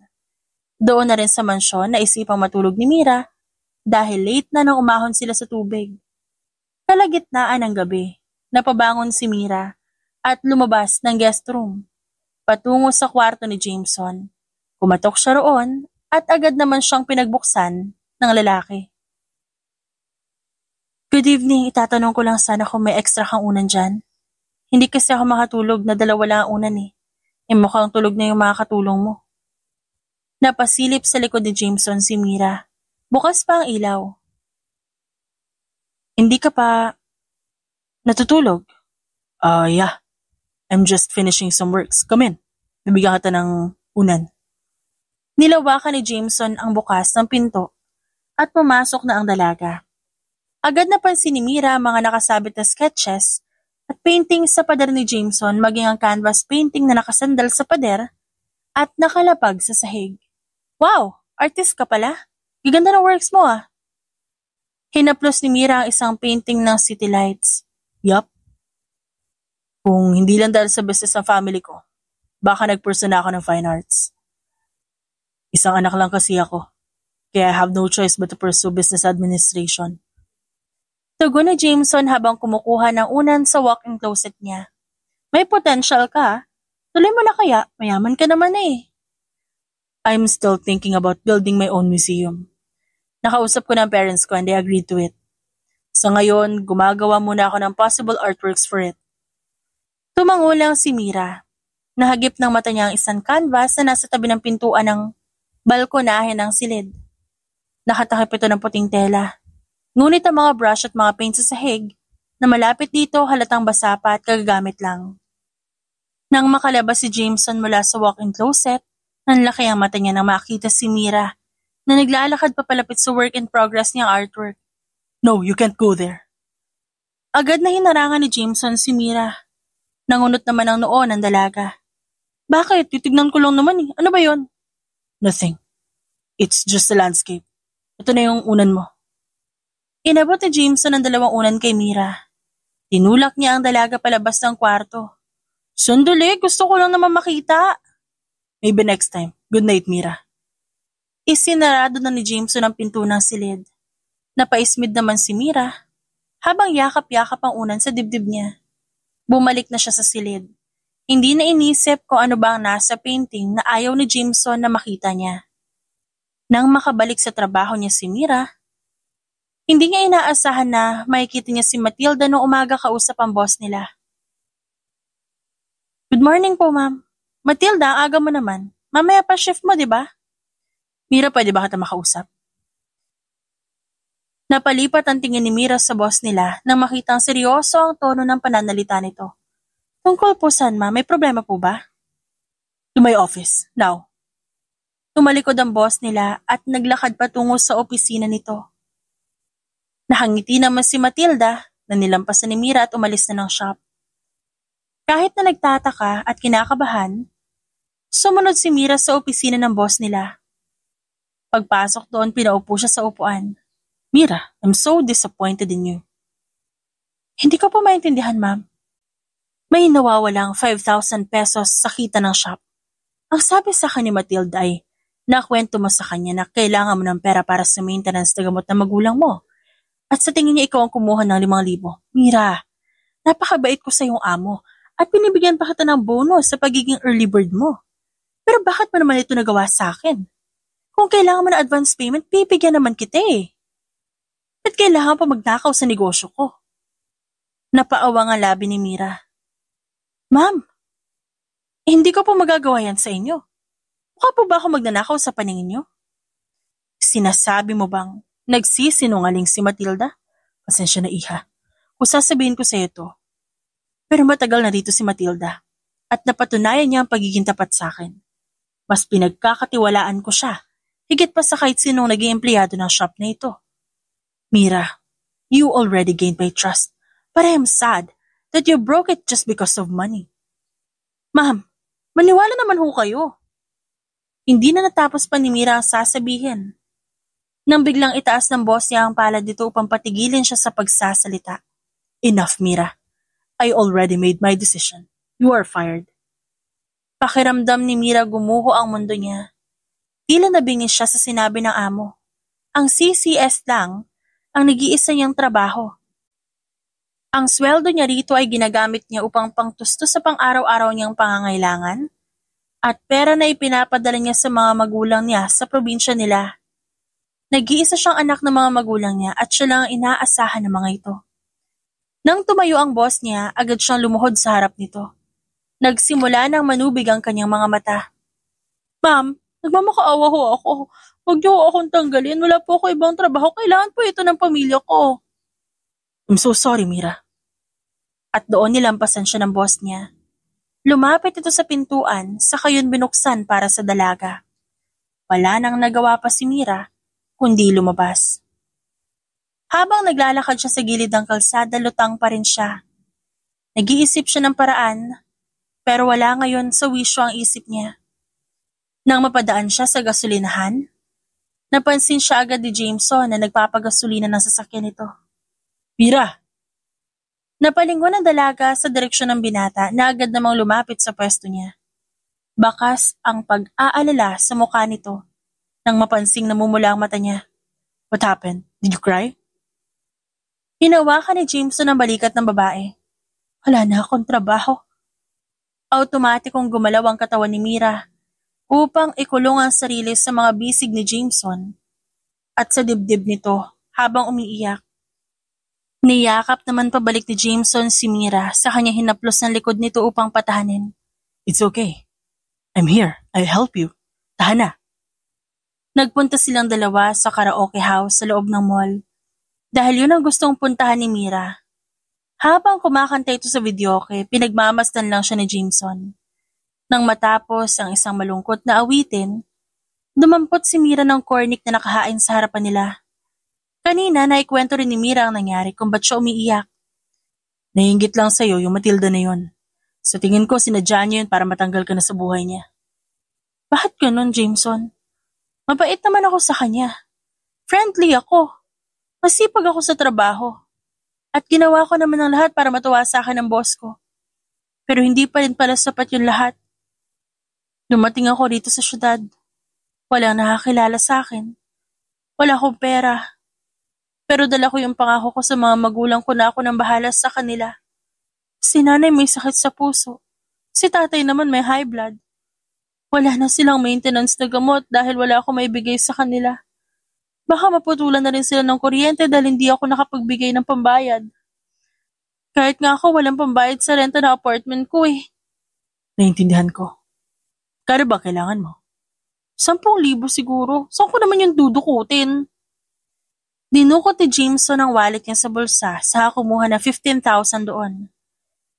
Doon na rin sa mansyon na isipang matulog ni Mira dahil late na nang umahon sila sa tubig. Kalagitnaan ng gabi, napabangon si Mira at lumabas ng guest room, patungo sa kwarto ni Jameson. Kumatok siya roon at agad naman siyang pinagbuksan ng lalaki. Good evening, itatanong ko lang sana kung may extra kang unan dyan. Hindi kasi ako makatulog na dalawa lang ang unan eh. Mukhang tulog na yung mga katulong mo. Napasilip sa likod ni Jameson si Mira. Bukas pa ang ilaw. Hindi ka pa natutulog? Yeah. I'm just finishing some works. Come in. Bibigyan kita ng unan. Nilawakan ni Jameson ang bukas ng pinto at pumasok na ang dalaga. Agad napansin ni Mira ang mga nakasabit na sketches at painting sa pader ni Jameson, maging ang canvas painting na nakasandal sa pader at nakalapag sa sahig. Wow! Artist ka pala? Gaganda ng works mo ah. Hinaplos ni Mira ang isang painting ng city lights. Yup. Kung hindi lang dahil sa business ng family ko, baka nagpursa na ako ng fine arts. Isang anak lang kasi ako, kaya I have no choice but to pursue business administration. Tugon ni Jameson habang kumukuha ng unan sa walk-in closet niya. May potential ka. Tuloy mo na kaya, mayaman ka naman eh. I'm still thinking about building my own museum. Nakausap ko ng parents ko and they agreed to it. Sa ngayon, gumagawa muna ako ng possible artworks for it. Tumangulang si Mira. Nahagip ng mata niya ang isang canvas na nasa tabi ng pintuan ng balkonahe ng silid. Nakatakip ito ng puting tela. Ngunit ang mga brush at mga paint sa sahig na malapit dito halatang basa pa at kagagamit lang. Nang makalabas si Jameson mula sa walk-in closet, nanlaki ang mata niya nang makita si Mira na naglalakad papalapit sa work in progress niyang artwork. No, you can't go there. Agad na hinarangan ni Jameson si Mira. Nangunot naman ang noo ng dalaga. Bakit? Titignan ko lang naman eh. Ano ba yon? Nothing. It's just a landscape. Ito na yung unan mo. Inabot ni Jameson ang dalawang unan kay Mira. Tinulak niya ang dalaga palabas ng kwarto. Sandali, gusto ko lang naman makita. Maybe next time. Good night, Mira. Isinarado na ni Jameson ang pinto ng silid. Napaismid naman si Mira habang yakap-yakap ang unan sa dibdib niya. Bumalik na siya sa silid. Hindi na inisip kung ano ba ang nasa painting na ayaw ni Jameson na makita niya. Nang makabalik sa trabaho niya si Mira, hindi niya inaasahan na makikita niya si Matilda noong umaga kausap ang boss nila. Good morning po, ma'am. Matilda, aga mo naman. Mamaya pa shift mo, di ba? Mira, pwede ba kita makausap? Napalipat ang tingin ni Mira sa boss nila nang makitang seryoso ang tono ng pananalita nito. Tungkol po saan, ma'am? May problema po ba? To my office, now. Tumalikod ang boss nila at naglakad patungo sa opisina nito. Nakangiti naman si Matilda na nilampasan ni Mira at umalis na ng shop. Kahit na nagtataka at kinakabahan, sumunod si Mira sa opisina ng boss nila. Pagpasok doon, pinaupo siya sa upuan. Mira, I'm so disappointed in you. Hindi ko po maintindihan, ma'am. May nawawalang 5,000 pesos sa kita ng shop. Ang sabi sa akin ni Matilda ay, nakwento mo sa kanya na kailangan mo ng pera para sa maintenance na gamot ng magulang mo. At sa tingin niya ikaw ang kumuha ng 5,000. Mira, napakabait ko sa iyong amo at pinibigyan pa kita ng bonus sa pagiging early bird mo. Pero bakit mo naman ito nagawa sa akin? Kung kailangan mo na advance payment, bibigyan naman kita eh. At kailangan pa magnakaw sa negosyo ko. Napaawa ang labi ni Mira. Ma'am, hindi ko po magagawa yan sa inyo. Mukha po ba ako magnanakaw sa paningin niyo? Sinasabi mo bang nagsisinungaling si Matilda? Pasensya na, iha. Kung sasabihin ko sa iyo to. Pero matagal na dito si Matilda at napatunayan niya ang pagiging tapat sa akin. Mas pinagkakatiwalaan ko siya, higit pa sa kahit sinong naging empleyado ng shop na ito. Mira, you already gained my trust, but I am sad that you broke it just because of money. Ma'am, maniwala naman ho kayo. Hindi na natapos pa ni Mira ang sasabihin. Nang biglang itaas ng boss niya ang palad dito upang patigilin siya sa pagsasalita. Enough, Mira. I already made my decision. You are fired. Pakiramdam ni Mira gumuho ang mundo niya. Tila nabingis siya sa sinabi ng amo. Ang CCS lang ang nag-iisa niyang trabaho. Ang sweldo niya rito ay ginagamit niya upang pangtustos sa pang-araw-araw niyang pangangailangan at pera na ipinapadala niya sa mga magulang niya sa probinsya nila. Nag-iisa siyang anak ng mga magulang niya at siya lang ang inaasahan ng mga ito. Nang tumayo ang boss niya, agad siyang lumuhod sa harap nito. Nagsimula ng manubig ang kanyang mga mata. Ma'am, nagmamakaawa ho ako. Huwag niyo ho akong tanggalin. Wala po ako ibang trabaho. Kailangan po ito ng pamilya ko. I'm so sorry, Mira. At doon nilampasan siya ng boss niya. Lumapit ito sa pintuan, saka yun binuksan para sa dalaga. Wala nang nagawa pa si Mira, kundi lumabas. Habang naglalakad siya sa gilid ng kalsada, lutang pa rin siya. Nag-iisip siya ng paraan, pero wala ngayon sa wisyo ang isip niya. Nang mapadaan siya sa gasolinahan, napansin siya agad ni Jameson na nagpapagasolina ng sasakyan nito. Mira! Napalingon ang dalaga sa direksyon ng binata na agad namang lumapit sa pwesto niya. Bakas ang pag-aalala sa mukha nito nang mapansing namumula ang mata niya. What happened? Did you cry? Hinawakan ni Jameson ang balikat ng babae. Wala na akong trabaho. Automatikong gumalaw ang katawan ni Mira upang ikulong ang sarili sa mga bisig ni Jameson at sa dibdib nito habang umiiyak. Niyakap naman pabalik ni Jameson si Mira sa kanya hinaplos ng likod nito upang patahanin. It's okay. I'm here. I'll help you. Tahan na. Nagpunta silang dalawa sa karaoke house sa loob ng mall dahil yun ang gustong puntahan ni Mira. Habang kumakanta ito sa videoke, pinagmamasdan lang siya ni Jameson. Nang matapos ang isang malungkot na awitin, dumampot si Mira ng cornic na nakahain sa harapan nila. Kanina, naikwento rin ni Mira ang nangyari kung ba't siya umiiyak. Nainggit lang sa'yo yung Matilda na yun. Sa tingin ko, sinadya niya yun para matanggal ka na sa buhay niya. Bakit ganun, Jameson? Mabait naman ako sa kanya. Friendly ako. Masipag ako sa trabaho. At ginawa ko naman ang lahat para matuwa sa akin ng boss ko. Pero hindi pa rin pala sapat yung lahat. Dumating ako dito sa syudad. Walang nakakilala sa akin. Wala akong pera. Pero dala ko yung pangako ko sa mga magulang ko na ako nang bahala sa kanila. Si nanay may sakit sa puso. Si tatay naman may high blood. Wala na silang maintenance na gamot dahil wala ako maibigay sa kanila. Baka maputulan na rin sila ng kuryente dahil hindi ako nakapagbigay ng pambayad. Kahit nga ako walang pambayad sa renta ng apartment ko eh. Naintindihan ko. Kano ba kailangan mo? 10,000 siguro. Saan ko naman yung dudukutin? Dinukot ni Jameson ang wallet niya sa bulsa sa kumuha na 15,000 doon.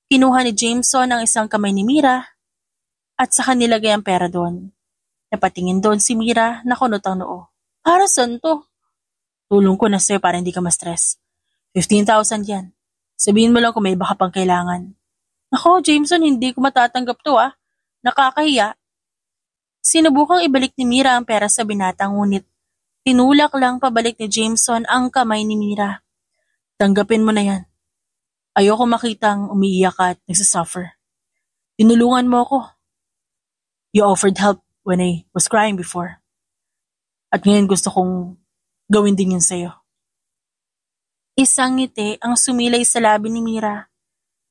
Kinuha ni Jameson ang isang kamay ni Mira at saka nilagay ang pera doon. Napatingin doon si Mira na kunot ang noo. Para saan to? Tulong ko na sa'yo para hindi ka ma-stress. 15,000 yan. Sabihin mo lang kung may iba ka pang kailangan. Ako, Jameson, hindi ko matatanggap to ah. Nakakahiya. Sinubukang ibalik ni Mira ang pera sa binata ngunit tinulak lang pabalik ni Jameson ang kamay ni Mira. Tanggapin mo na yan. Ayoko makitang umiiyak ka at nagsasuffer. Tinulungan mo ako. You offered help when I was crying before. At ngayon gusto kong gawin din yun sa'yo. Isang ngiti ang sumilay sa labi ni Mira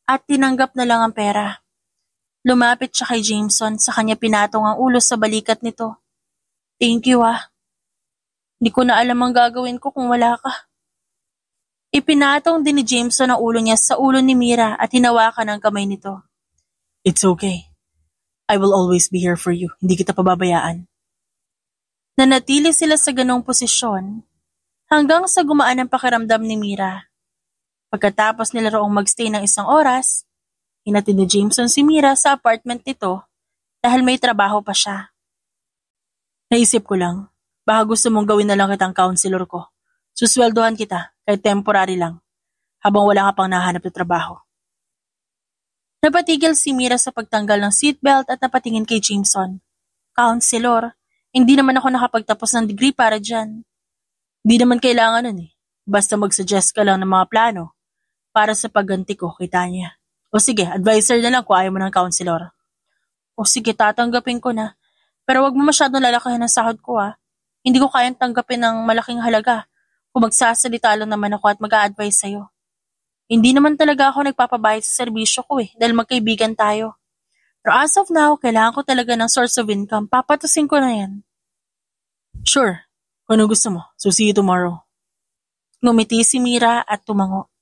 at tinanggap na lang ang pera. Lumapit siya kay Jameson, sa kanya pinatong ang ulo sa balikat nito. Thank you ah. Hindi ko na alam ang gagawin ko kung wala ka. Ipinatong din ni Jameson ang ulo niya sa ulo ni Mira at hinawakan ang kamay nito. It's okay. I will always be here for you. Hindi kita pababayaan. Nanatili sila sa ganong posisyon hanggang sa gumaan ang pakiramdam ni Mira. Pagkatapos nila roong magstay ng 1 oras, hinatid ni Jameson si Mira sa apartment nito dahil may trabaho pa siya. Naisip ko lang, baka gusto mong gawin na lang kitang counselor ko. Susweldohan kita, kahit temporary lang, habang wala ka pang nahanap na trabaho. Napatigil si Mira sa pagtanggal ng seatbelt at napatingin kay Jameson. Counselor, hindi naman ako nakapagtapos ng degree para dyan. Hindi naman kailangan nun eh. Basta mag-suggest ka lang ng mga plano para sa pagganti ko kay Tanya. O sige, advisor na lang kung ayaw mo ng counselor. O sige, tatanggapin ko na. Pero wag mo masyadong lalakihan ang sahod ko ah. Hindi ko kayang tanggapin ng malaking halaga kung magsasalita lang naman ako at mag-a-advise sa'yo. Hindi naman talaga ako nagpapabayad sa serbisyo ko eh dahil magkaibigan tayo. Pero as of now, kailangan ko talaga ng source of income. Papatusin ko na yan. Sure. Kung ano gusto mo. So see you tomorrow. Ngumiti si Mira at tumango.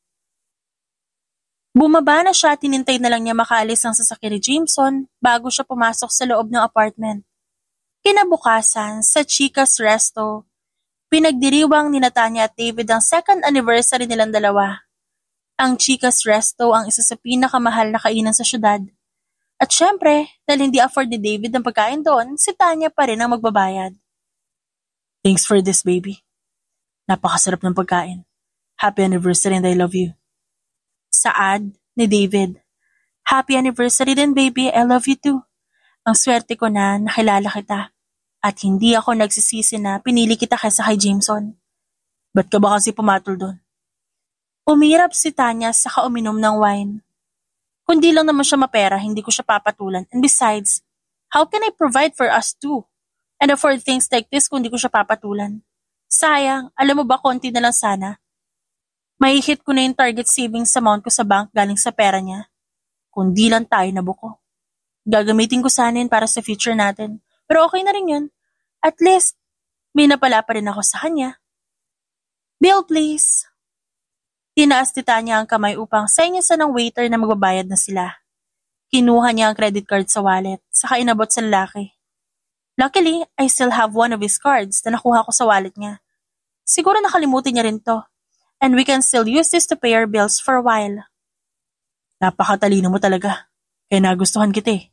Bumaba na siya at tinintay na lang niya makaalis ang sasakyan ni Jameson bago siya pumasok sa loob ng apartment. Kinabukasan, sa Chica's Resto, pinagdiriwang ni Tanya at David ang 2nd anniversary nilang dalawa. Ang Chicas Resto ang isa sa pinakamahal na kainan sa syudad. At syempre, dahil hindi afford ni David ang pagkain doon, si Tanya pa rin ang magbabayad. Thanks for this, baby. Napakasarap ng pagkain. Happy anniversary and I love you. Saad ni David. Happy anniversary din, baby. I love you too. Ang swerte ko na nakilala kita. At hindi ako nagsisisi na pinili kita kaysa kay Jameson. Ba't ka ba kasi pumatol doon? Umirap si Tanya saka uminom ng wine. Kundi lang naman siya mapera, hindi ko siya papatulan. And besides, how can I provide for us too? And afford things like this kung di ko siya papatulan? Sayang, alam mo ba konti na lang sana? May hit ko na yung target savings amount ko sa bank galing sa pera niya. Kundi lang tayo nabuko. Gagamitin ko sana yun para sa future natin. Pero okay na rin yun. At least, may napala pa rin ako sa kanya. Bill, please. Tinaas ni Tanya ang kamay upang sainyasan ng waiter na magbabayad na sila. Kinuha niya ang credit card sa wallet, saka inabot sa lalaki. Luckily, I still have one of his cards na nakuha ko sa wallet niya. Siguro nakalimutin niya rin to. And we can still use this to pay our bills for a while. Napakatalino mo talaga. Kaya nagustuhan kita eh.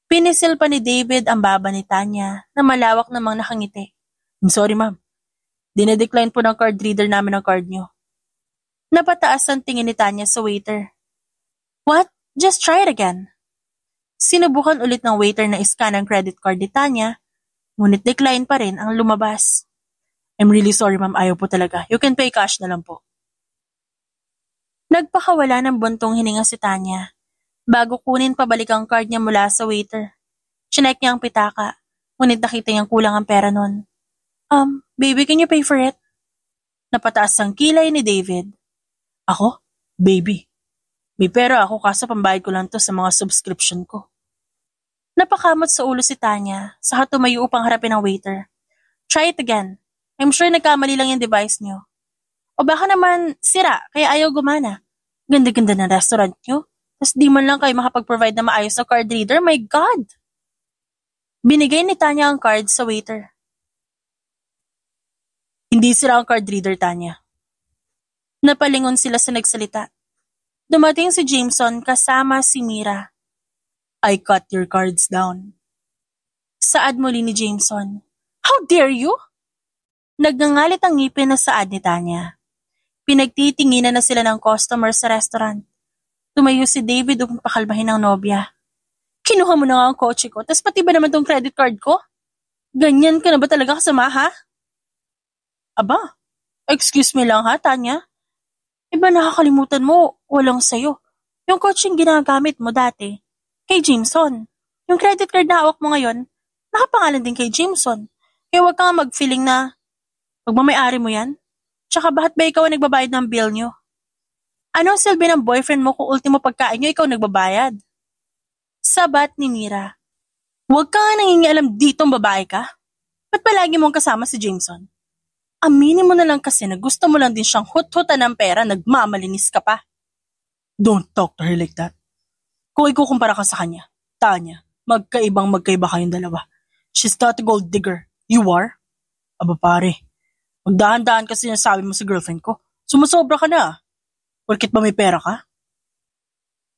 Pinisil pa ni David ang baba ni Tanya na malawak namang nakangiti. I'm sorry, ma'am. Dinedecline po ng card reader namin ang card niyo. Napataas ang tingin ni Tanya sa waiter. What? Just try it again. Sinubukan ulit ng waiter na iscan ang credit card ni Tanya, ngunit decline pa rin ang lumabas. I'm really sorry, ma'am. Ayaw po talaga. You can pay cash na lang po. Nagpakawala ng buntong hininga si Tanya. Bago kunin pabalik ang card niya mula sa waiter. Chinek niya ang pitaka, ngunit nakita niyang kulang ang pera nun. Baby, can you pay for it? Napataas ang kilay ni David. Ako? Baby. May pera ako kaso pambayad ko lang to sa mga subscription ko. Napakamot sa ulo si Tanya, saka tumayo upang harapin ang waiter. Try it again. I'm sure nagkamali lang yung device niyo. O baka naman sira, kaya ayaw gumana. Ganda-ganda ng restaurant niyo. Tapos di man lang kayo makapag-provide na maayos na card reader, my God! Binigay ni Tanya ang card sa waiter. Hindi sira ang card reader, Tanya. Napalingon sila sa nagsalita. Dumating si Jameson kasama si Mira. I cut your cards down. Saad muli ni Jameson. How dare you? Nagngangalit ang ngipin na saad ni Tanya. Pinagtitinginan na sila ng customer sa restaurant. Tumayo si David upang pakalmahin ang nobya. Kinuha mo na nga ang kotse ko, tas pati ba naman tong credit card ko? Ganyan ka na ba talaga kasama, ha? Aba, excuse me lang ha, Tanya. Iba nakakalimutan mo, walang sayo. Yung coaching ginagamit mo dati, kay Jameson. Yung credit card na hawak mo ngayon, nakapangalan din kay Jameson. Kaya huwag ka nga mag-feeling na magmamayari mo yan. Tsaka bakit ba ikaw ang nagbabayad ng bill nyo? Anong silbi ng boyfriend mo kung ultimo pagkain nyo ikaw nagbabayad? Sabat ni Mira. Huwag ka nga nangingialam ditong babae ka. Ba't palagi mong kasama si Jameson? Aminin mo na lang kasi na gusto mo lang din siyang hut-hutan ng pera, nagmamalinis ka pa. Don't talk to her like that. Kung ikukumpara ka sa kanya, Tanya, magkaiba kayong dalawa. She's not a gold digger. You are? Aba pare, magdahan-dahan kasi sinasabi mo sa girlfriend ko. Sumusobra ka na. Porkit ba may pera ka?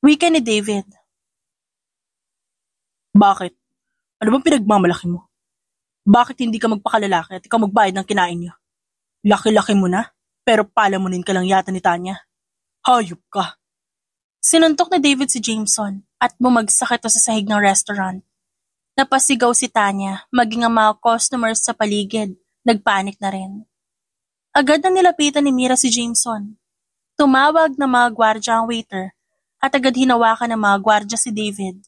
Wika ni David. Bakit? Ano bang pinagmamalaki mo? Bakit hindi ka magpakalalaki at ikaw magbayad ng kinain niyo? Laki-laki mo na, pero palamunin ka lang yata ni Tanya. Hayop ka. Sinuntok ni David si Jameson at bumagsak ito sa sahig ng restaurant. Napasigaw si Tanya, maging ang mga customers sa paligid, nagpanik na rin. Agad na nilapitan ni Mira si Jameson. Tumawag ng mga gwardya ang waiter at agad hinawakan ng mga gwardya si David.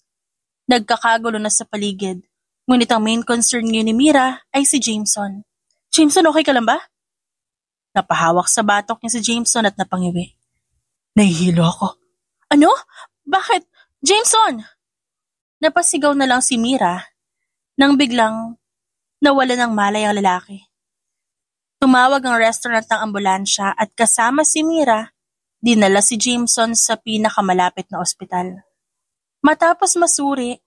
Nagkakagulo na sa paligid, ngunit ang main concern ngayon ni Mira ay si Jameson. Jameson, okay ka lang ba? Napahawak sa batok niya si Jameson at napangiwi. Nahihilo ako. Ano? Bakit? Jameson! Napasigaw na lang si Mira nang biglang nawala ng malay ang lalaki. Tumawag ang restaurant ng ambulansya at kasama si Mira, dinala si Jameson sa pinakamalapit na ospital. Matapos masuri,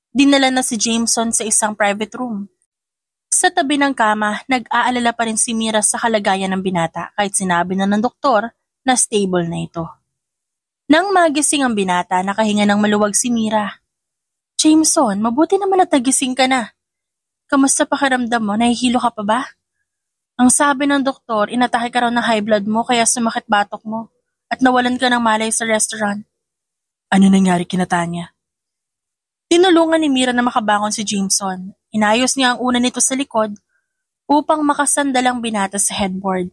dinala na si Jameson sa isang private room. Sa tabi ng kama, nag-aalala pa rin si Mira sa kalagayan ng binata kahit sinabi na ng doktor na stable na ito. Nang magising ang binata, nakahinga ng maluwag si Mira. Jameson, mabuti naman at nagising ka na. Kamusta pakiramdam mo? Nahihilo ka pa ba? Ang sabi ng doktor, inatake ka raw ng high blood mo kaya sumakit batok mo at nawalan ka ng malay sa restaurant. Ano nangyari kina Tanya? Tinulungan ni Mira na makabangon si Jameson. Inayos niya ang una nito sa likod upang makasandalang binata sa headboard.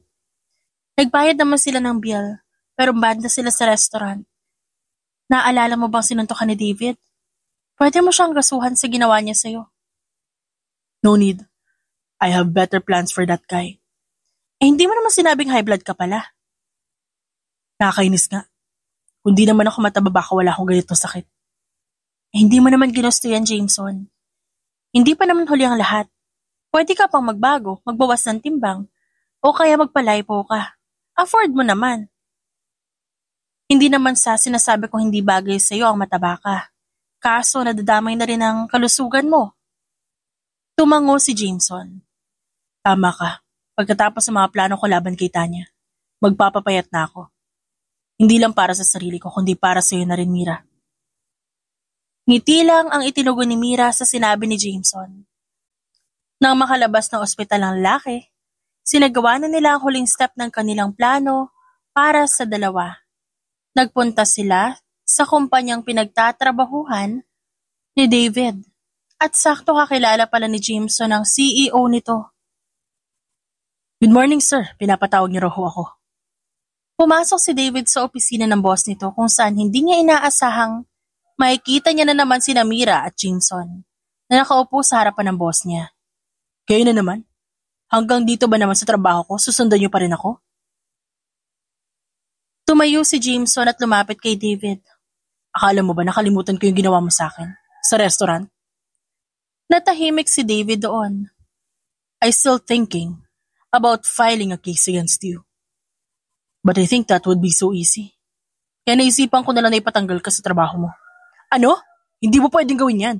Nagbayad naman sila ng bill, pero banda sila sa restaurant. Naalala mo bang sinuntokan ni David? Pwede mo siyang gasuhan sa ginawa niya sa'yo. No need. I have better plans for that guy. Hindi mo naman sinabing high blood ka pala. Nakakainis nga. Kung di naman ako mataba baka wala akong ganitong sakit. Hindi mo naman ginusto yan, Jameson. Hindi pa naman huli ang lahat. Pwede ka pang magbago, magbawas ng timbang, o kaya magpalipo ka. Afford mo naman. Hindi naman sa sinasabi kong hindi bagay sa'yo ang mataba ka. Kaso nadadamay na rin ang kalusugan mo. Tumango si Jameson. Tama ka. Pagkatapos ng mga plano ko laban kay Tanya, magpapapayat na ako. Hindi lang para sa sarili ko, kundi para sa iyo na rin, Mira. Ngiti lang ang itinugon ni Mira sa sinabi ni Jameson. Nang makalabas ng ospital ang lalaki, sinagawa na nila ang huling step ng kanilang plano para sa dalawa. Nagpunta sila sa kumpanyang pinagtatrabahuhan ni David at sakto kakilala pala ni Jameson ang CEO nito. Good morning, sir. Pinapatawag niyo raw ho ako. Pumasok si David sa opisina ng boss nito kung saan hindi niya inaasahang makikita niya na naman sina Mira at Jameson na nakaupo sa harapan ng boss niya. Kayo na naman? Hanggang dito ba naman sa trabaho ko, susundan niyo pa rin ako? Tumayo si Jameson at lumapit kay David. Akala mo ba nakalimutan ko yung ginawa mo sa akin? Sa restaurant? Natahimik si David doon. I still thinking about filing a case against you. But I think that would be so easy. Kaya naisipan ko na lang na ipatanggal ka sa trabaho mo. Ano? Hindi mo pwedeng gawin yan.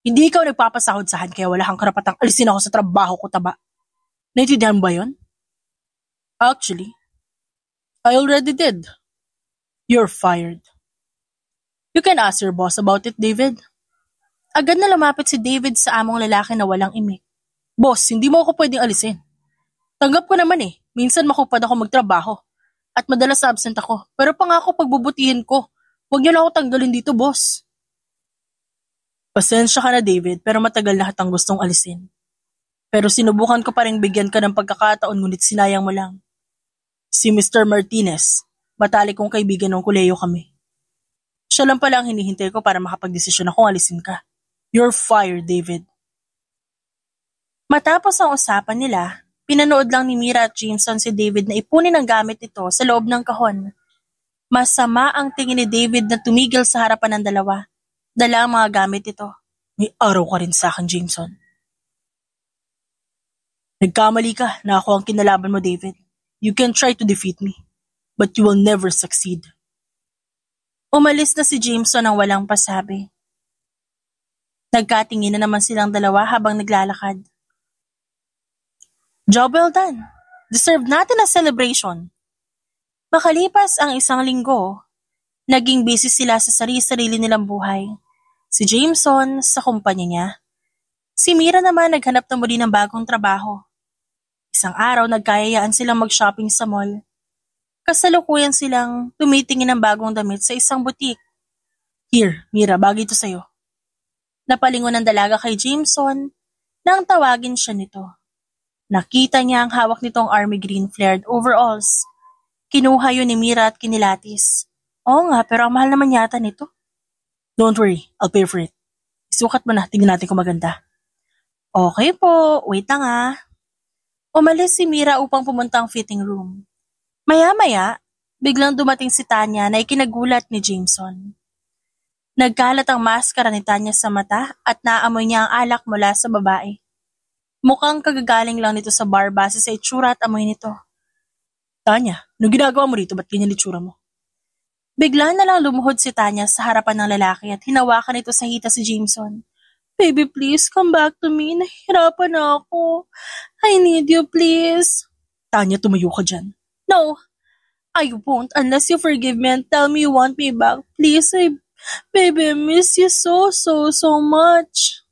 Hindi ikaw nagpapasahod sa akin kaya wala kang karapatang alisin ako sa trabaho ko, taba. Naintindihan mo ba yun? Actually, I already did. You're fired. You can ask your boss about it, David. Agad na lumapit si David sa among lalaki na walang imik. Boss, hindi mo ako pwedeng alisin. Tanggap ko naman eh. Minsan makupad ako magtrabaho. At madalas absent ako. Pero pangako pagbubutihin ko. Huwag niyo lang ako tanggalin dito, boss. Pasensya ka na, David, pero matagal na kitang gustong alisin. Pero sinubukan ko pa rin bigyan ka ng pagkakataon ngunit sinayang mo lang. Si Mr. Martinez, matalik kong kaibigan ng kuleyo kami. Siya lang pala ang hinihintay ko para makapagdesisyon akong alisin ka. You're fired, David. Matapos ang usapan nila, pinanood lang ni Mira at Jameson si David na ipunin ang gamit nito sa loob ng kahon. Masama ang tingin ni David na tumigil sa harapan ng dalawa. Dala ang mga gamit ito. May araw ka rin sa akin, Jameson. Nagkamali ka na ako ang kinalaban mo, David. You can try to defeat me, but you will never succeed. Umalis na si Jameson nang walang pasabi. Nagkatingin na naman silang dalawa habang naglalakad. Job well done. Deserve natin ang celebration. Makalipas ang isang linggo, naging busy sila sa sarili-sarili nilang buhay. Si Jameson sa kumpanya niya. Si Mira naman naghanap na muli ng bagong trabaho. Isang araw nagkayayaan silang mag-shopping sa mall. Kasalukuyan silang tumitingin ng bagong damit sa isang butik. Here, Mira, bagay ito sa'yo. Napalingon ng dalaga kay Jameson nang tawagin siya nito. Nakita niya ang hawak nitong army green flared overalls. Kinuha yun ni Mira at kinilatis. Oo nga, pero ang mahal naman yata nito. Don't worry, I'll pay for it. Isukat mo na, tingnan natin kung maganda. Okay po, wait lang ah. Umalis si Mira upang pumunta ang fitting room. Maya-maya, biglang dumating si Tanya na ikinagulat ni Jameson. Nagkalat ang maskara ni Tanya sa mata at naamoy niya ang alak mula sa babae. Mukhang kagagaling lang nito sa bar base sa itsura at amoy nito. Tanya, anong ginagawa mo rito? Ba't ganyan itsura mo? Bigla na lang lumuhod si Tanya sa harapan ng lalaki at hinawakan nito sa hita si Jameson. Baby, please, come back to me. Nahihirapan na ako. I need you, please. Tanya, tumayo ka dyan. No, I won't unless you forgive me and tell me you want me back. Please, baby, I miss you so much.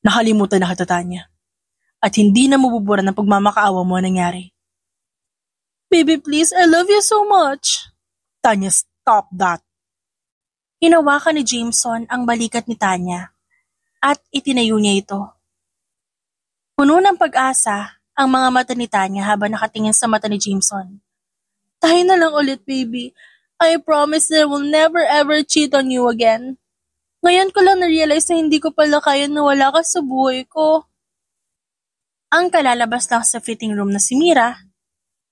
Nakalimutan na kita, Tanya. At hindi na mabubura ng pagmamakaawa mo nangyari. Baby, please, I love you so much. Tanya, stop that. Hinawakan ni Jameson ang balikat ni Tanya at itinayo niya ito. Puno ng pag-asa ang mga mata ni Tanya habang nakatingin sa mata ni Jameson. Tayo na lang ulit, baby. I promise that I will never ever cheat on you again. Ngayon ko lang na-realize na hindi ko pala kaya na wala ka sa buhay ko. Ang kalalabas lang sa fitting room na si Mira,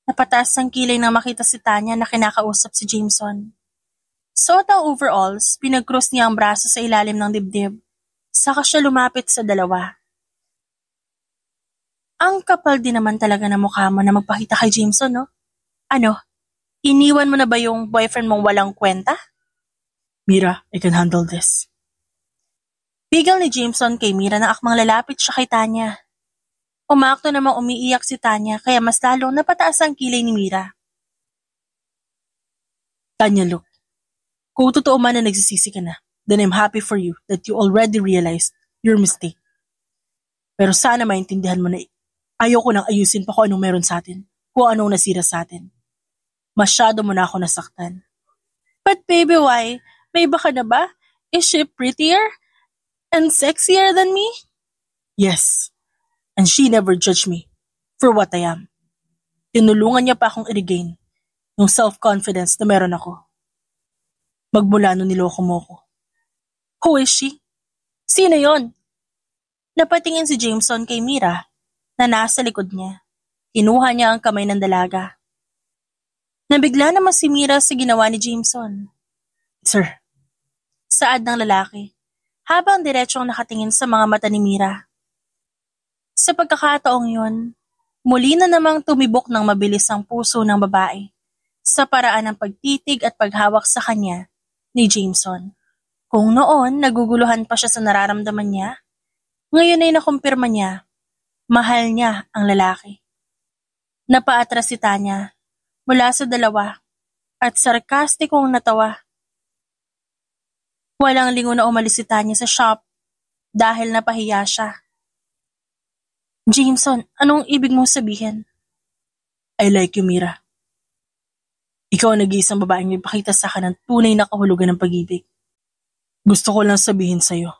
napataas ang kilay nang makita si Tanya na kinakausap si Jameson. Suot ang overalls, pinag-cross niya ang braso sa ilalim ng dibdib, saka siya lumapit sa dalawa. Ang kapal din naman talaga ng mukha mo na magpakita kay Jameson, no? Ano, iniwan mo na ba yung boyfriend mong walang kwenta? Mira, I can handle this. Bigel ni Jameson kay Mira na akmang lalapit siya kay Tanya. Umakto namang umiiyak si Tanya kaya mas lalong napataas ang kilay ni Mira. Tanya, look. Kung totoo man na nagsisisi ka na, then I'm happy for you that you already realized your mistake. Pero sana maintindihan mo na ayoko nang ayusin pa kung anong meron sa atin, kung anong nasira sa atin. Masyado mo na ako nasaktan. But baby, why? May iba ka na ba? Is she prettier and sexier than me? Yes, and she never judged me for what I am. Tinulungan niya pa akong i-regain yung self-confidence na meron ako. Magmula nung niloko mo ko. Who is she? Sino yon? Napatingin si Jameson kay Mira na nasa likod niya. Kinuha niya ang kamay ng dalaga. Nabigla naman si Mira sa ginawa ni Jameson. Sir. Saad ng lalaki, habang diretsong nakatingin sa mga mata ni Mira. Sa pagkakataong yun, muli na namang tumibok ng mabilis ang puso ng babae sa paraan ng pagtitig at paghawak sa kanya ni Jameson. Kung noon naguguluhan pa siya sa nararamdaman niya, ngayon ay nakumpirma niya, mahal niya ang lalaki. Napaatras si Tanya mula sa dalawa at sarkastikong natawa. Walang lingon na umalis si Tanya sa shop dahil napahiya siya. Jameson, anong ibig mong sabihin? I like you, Mira. Ikaw ang nag-iisang babaeng may pakita sa akin ng tunay na kahulugan ng pag-ibig. Gusto ko lang sabihin sa'yo,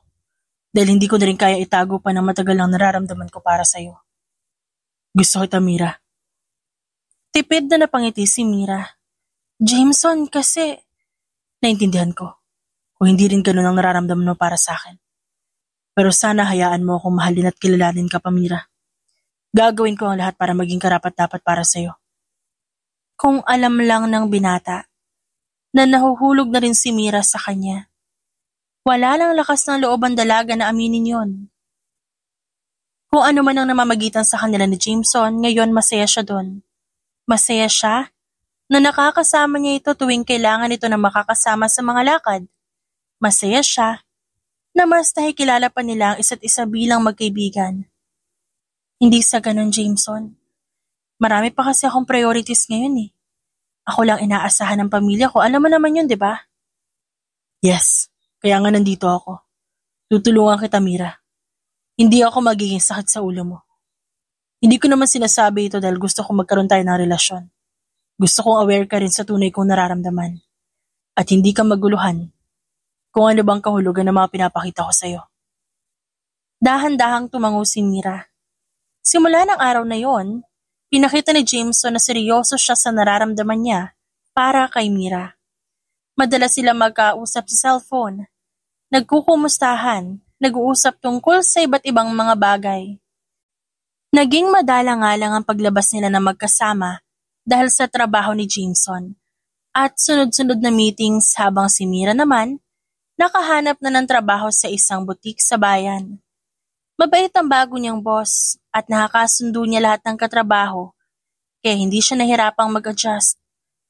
dahil hindi ko na rin kaya itago pa ng matagal ang nararamdaman ko para sa'yo. Gusto kita, Mira. Tipid na napangiti si Mira. Jameson, kasi... Naintindihan ko, kung hindi rin ganun ang nararamdaman mo para sa akin. Pero sana hayaan mo akong mahalin at kilalanin ka pa, Mira. Gagawin ko ang lahat para maging karapat-dapat para sa'yo. Kung alam lang ng binata na nahuhulog na rin si Mira sa kanya. Wala lang lakas ng loob ang dalaga na aminin yon. Kung ano man ang namamagitan sa kanila ni Jameson, ngayon masaya siya doon. Masaya siya na nakakasama niya ito tuwing kailangan ito na makakasama sa mga lakad. Masaya siya na mas nakikilala pa nila ang isa't isa bilang magkaibigan. Hindi sa ganun, Jameson. Marami pa kasi akong priorities ngayon eh. Ako lang inaasahan ng pamilya ko. Alam mo naman yun, di ba? Yes, kaya nga nandito ako. Tutulungan kita, Mira. Hindi ako magiging sakit sa ulo mo. Hindi ko naman sinasabi ito dahil gusto kong magkaroon tayo ng relasyon. Gusto kong aware ka rin sa tunay kong nararamdaman. At hindi ka maguluhan kung ano bang kahulugan ng mga pinapakita ko sa'yo. Dahan-dahang tumango si Mira. Simula ng araw na yon, pinakita ni Jameson na seryoso siya sa nararamdaman niya para kay Mira. Madalas sila magkausap sa cellphone, nagkukumustahan, nag-uusap tungkol sa iba't ibang mga bagay. Naging madala nga lang ang paglabas nila na magkasama dahil sa trabaho ni Jameson at sunod-sunod na meetings habang si Mira naman nakahanap na ng trabaho sa isang butik sa bayan. Mabait ang bago niyang boss at nakakasundo niya lahat ng katrabaho kaya hindi siya nahirapang mag-adjust.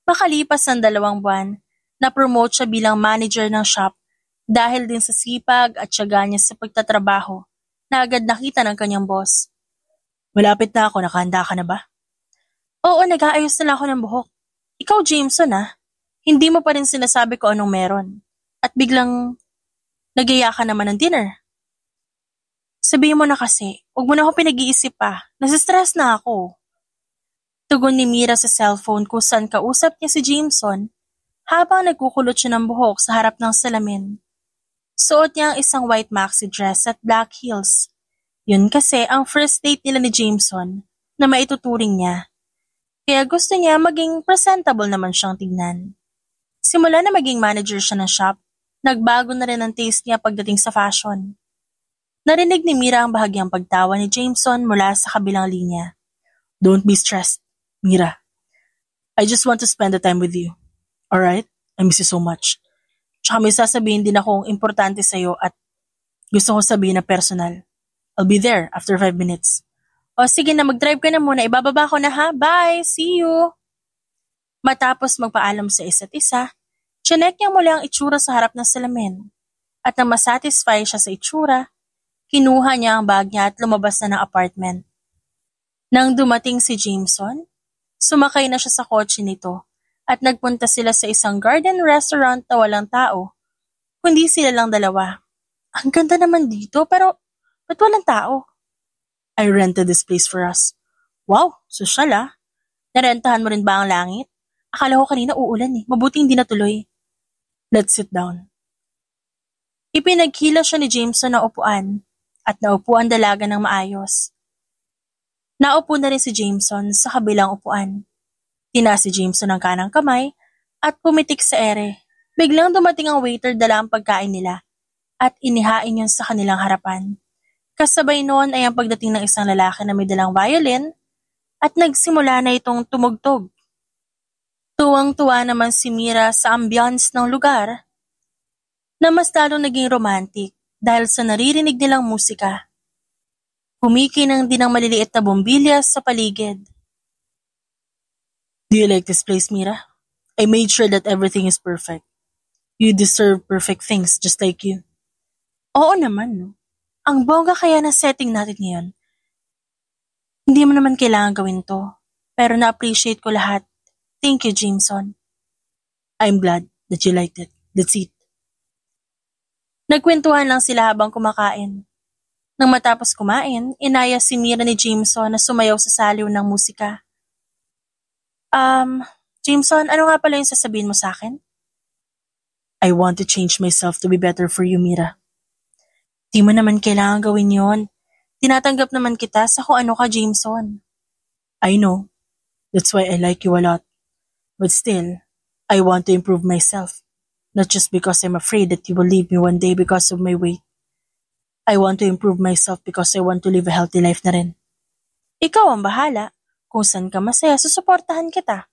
Makalipas ang 2 buwan, na-promote siya bilang manager ng shop dahil din sa sipag at tiyaga niya sa pagtatrabaho na agad nakita ng kanyang boss. Malapit na ako, nakahanda ka na ba? Oo, nag-aayos na lang ako ng buhok. Ikaw, Jameson hindi mo pa rin sinasabi ko anong meron. At biglang nagyaya ka naman ng dinner. Sabihin mo na kasi, huwag mo na ako pinag-iisip pa. Nasistress na ako. Tugon ni Mira sa cellphone kung saan kausap niya si Jameson habang nagkukulot siya ng buhok sa harap ng salamin. Suot niya ang isang white maxi dress at black heels. Yun kasi ang first date nila ni Jameson na maituturing niya. Kaya gusto niya maging presentable naman siyang tignan. Simula na maging manager siya ng shop, nagbago na rin ang taste niya pagdating sa fashion. Narinig ni Mira ang bahagyang pagtawa ni Jameson mula sa kabilang linya. Don't be stressed, Mira. I just want to spend the time with you. Alright? I miss you so much. Tsaka may sasabihin din akong importante sa'yo at gusto ko sabihin na personal. I'll be there after 5 minutes. O sige na, mag-drive ka na muna. Ibababa ko na ha. Bye! See you! Matapos magpaalam sa isa't isa, chinek niya muli ang itsura sa harap ng salamin. At nang masatisfy siya sa itsura, kinuha niya ang bag niya at lumabas na ng apartment. Nang dumating si Jameson, sumakay na siya sa kotse nito at nagpunta sila sa isang garden restaurant na walang tao, kundi sila lang dalawa. Ang ganda naman dito pero ba't walang tao? I rented this place for us. Wow, sosyal Narentahan mo rin ba ang langit? Akala ko kanina uulan mabuti hindi natuloy. Let's sit down. Ipinaghila siya ni Jameson na upuan at naupo ang dalaga ng maayos. Naupo na rin si Jameson sa kabilang upuan. Tinaas si Jameson ang kanang kamay at pumitik sa ere. Biglang dumating ang waiter dala ang pagkain nila at inihain yun sa kanilang harapan. Kasabay noon ay ang pagdating ng isang lalaki na may dalang violin at nagsimula na itong tumugtog. Tuwang-tuwa naman si Mira sa ambiance ng lugar na mas lalong naging romantic dahil sa naririnig nilang musika. Kumikinang din ang maliliit na bombilya sa paligid. Do you like this place, Mira? I made sure that everything is perfect. You deserve perfect things just like you. Oo naman, no? Ang bongga kaya na setting natin ngayon. Hindi mo naman kailangan gawin to, pero na-appreciate ko lahat. Thank you, Jameson. I'm glad that you liked it. Let's eat. Nagkwentuhan lang sila habang kumakain. Nang matapos kumain, inaya si Mira ni Jameson na sumayaw sa saliw ng musika. Jameson, ano nga pala yung sasabihin mo sa akin? I want to change myself to be better for you, Mira. Di mo naman kailangan gawin yon. Tinatanggap naman kita sa kung ano ka, Jameson. I know. That's why I like you a lot. But still, I want to improve myself. Not just because I'm afraid that you will leave me one day because of my weight. I want to improve myself because I want to live a healthy life na rin. Ikaw ang bahala. Kung saan ka masaya, susuportahan kita.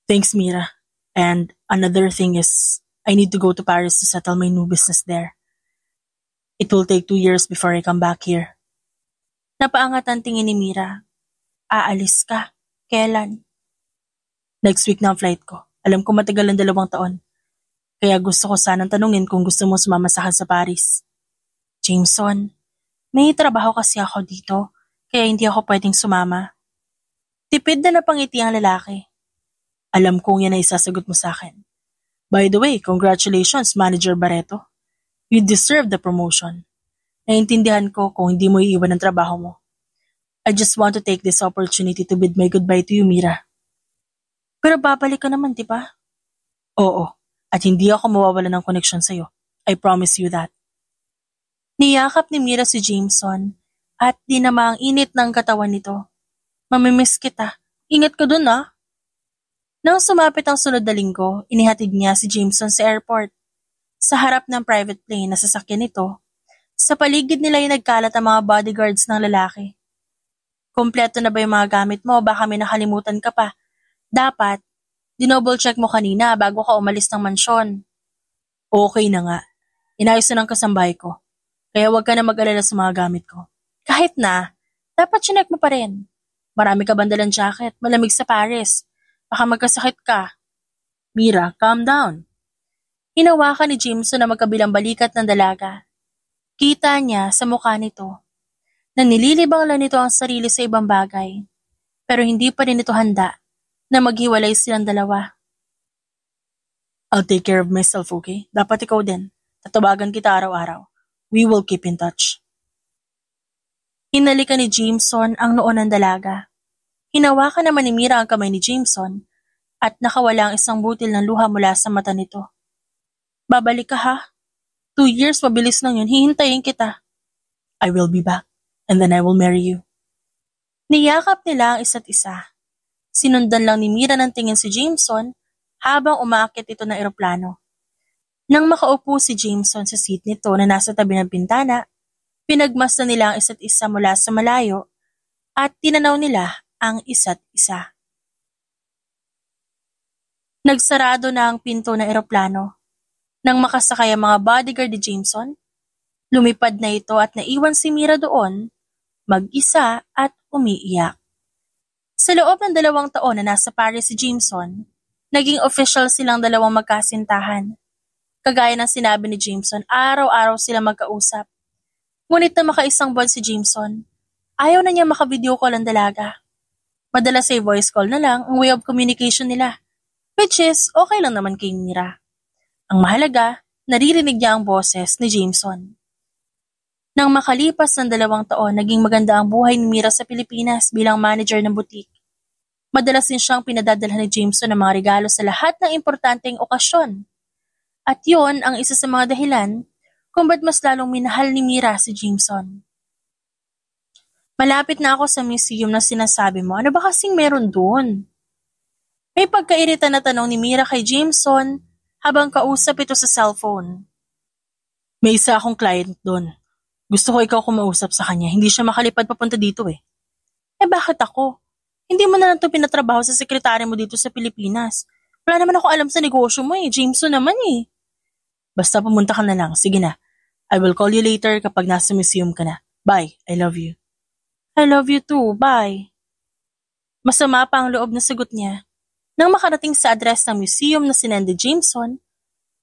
Thanks, Mira. And another thing is, I need to go to Paris to settle my new business there. It will take 2 years before I come back here. Napaangat ang tingin ni Mira. Aalis ka? Kailan? Next week na ang flight ko. Alam ko matagal ang 2 taon. Kaya gusto ko sanang tanungin kung gusto mo sumama sa akin sa Paris. Jameson, may trabaho kasi ako dito, kaya hindi ako pwedeng sumama. Tipid na napangiti ang lalaki. Alam kong yan ay isasagot mo sa akin. By the way, congratulations, Manager Barreto. You deserve the promotion. Naiintindihan ko kung hindi mo iiwan ang trabaho mo. I just want to take this opportunity to bid my goodbye to you, Mira. Pero babalik ka naman, di ba? Oo, at hindi ako mawawala ng koneksyon sa'yo. I promise you that. Niyakap ni Mira si Jameson at di naman ang init ng katawan nito. Mamimiss kita. Ingat ka dun Nang sumapit ang sunod na linggo, inihatid niya si Jameson sa airport. Sa harap ng private plane na sasakyan nito, sa paligid nila ay nagkalat ang mga bodyguards ng lalaki. Kompleto na ba yung mga gamit mo? Baka may nakalimutan ka pa. Dapat, dinouble check mo kanina bago ka umalis ng mansyon. Okay na nga. Inayos na ng kasambahay ko. Kaya huwag ka na mag-alala sa mga gamit ko. Kahit na, dapat chinek mo pa rin. Marami ka bandalang jacket, malamig sa Paris. Baka magkasakit ka. Mira, calm down. Hinawakan ni Jameson na magkabilang balikat ng dalaga. Kita niya sa mukha nito na nililibang lang nito ang sarili sa ibang bagay. pero hindi pa rin ito handa na maghiwalay silang dalawa. I'll take care of myself, okay? Dapat ikaw din. Tatawagan kita araw-araw. We will keep in touch. Hinalikan ni Jameson ang noo ng dalaga. Hinawakan naman ni Mira ang kamay ni Jameson at nakawala ang isang butil ng luha mula sa mata nito. Babalik ka ha? 2 years, mabilis lang yun. Hihintayin kita. I will be back, and then I will marry you. Niyakap nila ang isa't isa. Sinundan lang ni Mira ng tingin si Jameson habang umaakit ito ng eroplano. Nang makaupo si Jameson sa seat nito na nasa tabi ng bintana, pinagmasdan nila ang isa't isa mula sa malayo at tinanaw nila ang isa't isa. Nagsarado na ang pinto ng eroplano. Nang makasakay ang mga bodyguard ni Jameson, lumipad na ito at naiwan si Mira doon, mag-isa at umiiyak. Sa loob ng 2 taon na nasa Paris si Jameson, naging official silang dalawang magkasintahan. Kagaya ng sinabi ni Jameson, araw-araw sila magkausap. Ngunit na makaisang buwan si Jameson, ayaw na niya maka-video call ang dalaga. Madalas ay voice call na lang ang way of communication nila, which is okay lang naman kay Mira. Ang mahalaga, naririnig niya ang boses ni Jameson. Nang makalipas ng 2 taon, naging maganda ang buhay ni Mira sa Pilipinas bilang manager ng boutique. Madalas din siyang pinadadalhan ni Jameson ng mga regalo sa lahat ng importanteng okasyon. At yon ang isa sa mga dahilan kung ba't mas lalong minahal ni Mira si Jameson. Malapit na ako sa museum na sinasabi mo. Ano ba kasing meron doon? May pagkairita na tanong ni Mira kay Jameson habang kausap ito sa cellphone. May isa akong client doon. Gusto ko ikaw kumausap sa kanya. Hindi siya makalipad papunta dito eh. Eh bakit ako? Hindi mo na lang ito pinatrabaho sa sekretary mo dito sa Pilipinas. Wala naman ako alam sa negosyo mo eh. Jameson naman eh. Basta pumunta ka na lang. Sige na. I will call you later kapag nasa museum ka na. Bye. I love you. I love you too. Bye. Masama pa ang loob na sagot niya. Nang makarating sa address ng museum na sinende Jameson,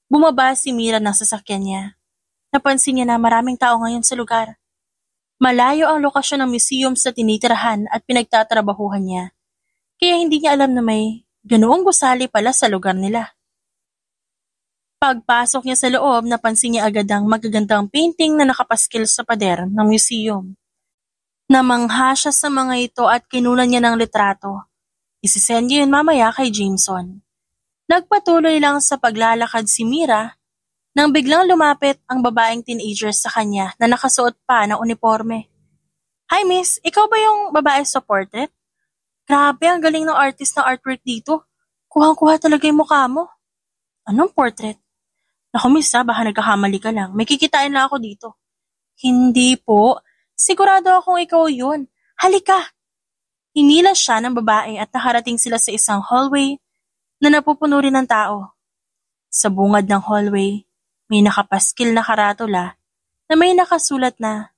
bumaba si Mira ng sasakyan niya. Napansin niya na maraming tao ngayon sa lugar. Malayo ang lokasyon ng museum sa tinitirahan at pinagtatrabahuhan niya, kaya hindi niya alam na may ganoong gusali pala sa lugar nila. Pagpasok niya sa loob, napansin niya agad ang magagandang painting na nakapaskil sa pader ng museum. Namangha siya sa mga ito at kinunan niya ng litrato. Isisend niya yun mamaya kay Jameson. Nagpatuloy lang sa paglalakad si Mira nang biglang lumapit ang babaeng teenager sa kanya na nakasuot pa ng uniforme. Hi miss, ikaw ba yung babae sa portrait? Grabe, ang galing ng artist na artwork dito. Kuhang-kuha talaga yung mukha mo. Anong portrait? Naku miss baka nagkakamali ka lang. May kikitain na ako dito. Hindi po. Sigurado akong ikaw yun. Halika! Hinila siya ng babae at nakarating sila sa isang hallway na napupuno rin ng tao. Sa bungad ng hallway, may nakapaskil na karatula na may nakasulat na,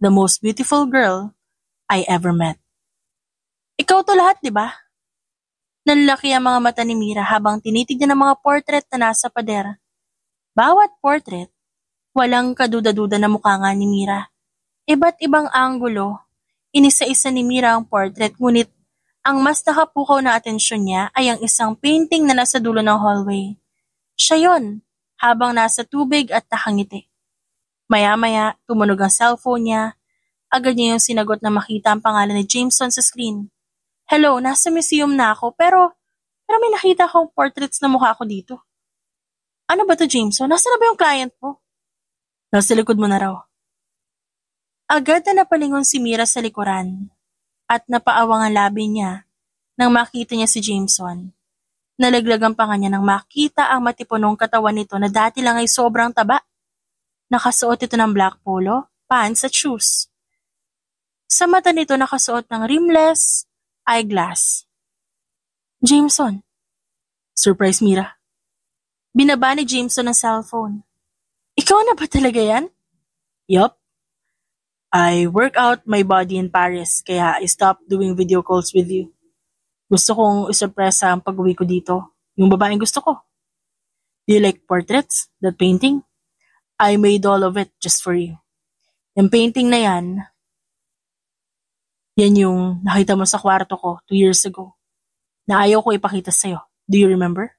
"The most beautiful girl I ever met." Ikaw to lahat, di ba? Nanlaki ang mga mata ni Mira habang tinitignan ang mga portrait na nasa pader. Bawat portrait, walang kaduda-duda na mukha nga ni Mira. Iba't ibang anggulo, inisa-isa ni Mira ang portrait, ngunit ang mas nakapukaw na atensyon niya ay ang isang painting na nasa dulo ng hallway. Siya yon, habang nasa tubig at nakangiti. Maya-maya, tumunog ang cellphone niya. Agad niya yung sinagot na makita ang pangalan ni Jameson sa screen. Hello, nasa museum na ako, pero may nakita akong portraits na mukha ko dito. Ano ba to, Jameson? Nasaan na ba yung client mo? Nasa likod mo na raw. Agad na napalingon si Mira sa likuran at napaawang ang labi niya nang makita niya si Jameson. Nalaglagan pa kanya nang makita ang matipunong katawan nito na dati lang ay sobrang taba. Nakasuot ito ng black polo, pants at shoes. Sa mata nito nakasuot ng rimless eyeglass. Jameson. Surprise, Mira. Binaba ni Jameson ang cellphone. Ikaw na ba talaga yan? Yup. I work out my body in Paris, kaya I stopped doing video calls with you. Gusto kong isurpresa ang pag-uwi ko dito. Yung babaeng gusto ko. Do you like portraits? That painting? I made all of it just for you. Yung painting na yan, Yan yung nakita mo sa kwarto ko 2 years ago na ayaw ko ipakita sa'yo. Do you remember?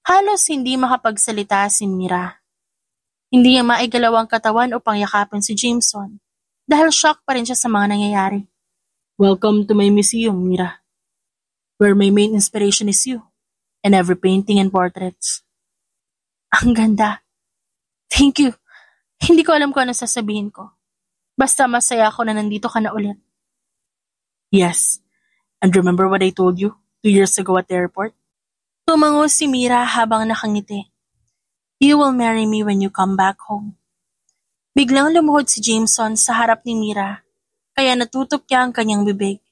Halos hindi makapagsalita si Mira. Hindi niya maigalaw ang katawan upang yakapin si Jameson dahil shock pa rin siya sa mga nangyayari. Welcome to my museum, Mira, where my main inspiration is you and every painting and portraits. Ang ganda. Thank you. Hindi ko alam kung ano sasabihin ko. Basta masaya ako na nandito ka na ulit. Yes, and remember what I told you 2 years ago at the airport? Tumango si Mira habang nakangiti. You will marry me when you come back home. Biglang lumuhod si Jameson sa harap ni Mira, kaya natutok niya ang kanyang bibig.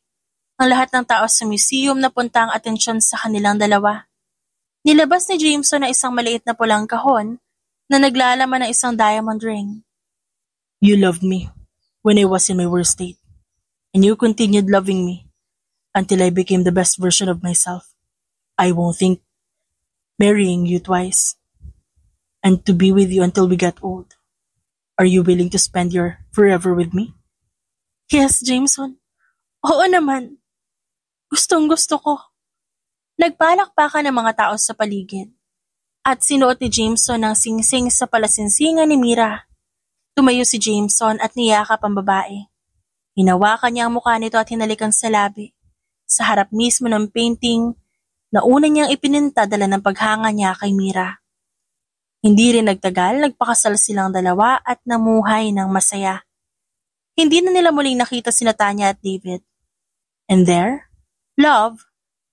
Ang lahat ng tao sa museum napunta ang atensyon sa kanilang dalawa. Nilabas ni Jameson na isang maliit na pulang kahon na naglalaman ng isang diamond ring. You loved me when I was in my worst state, and you continued loving me until I became the best version of myself. I won't think marrying you twice, and to be with you until we get old. Are you willing to spend your forever with me? Yes, Jameson. Oo naman. Gustong-gusto ko. Nagpalakpakan ng mga tao sa paligid. At sinuot ni Jameson ang singsing sa palasinsingan ni Mira. Tumayo si Jameson at niyakap ang babae. Hinawakan niya ang mukha nito at hinalikan sa labi. Sa harap mismo ng painting na una niyang ipininta dala ng paghanga niya kay Mira. Hindi rin nagtagal, nagpakasal silang dalawa at namuhay ng masaya. Hindi na nila muling nakita sina Tanya at David. And there, love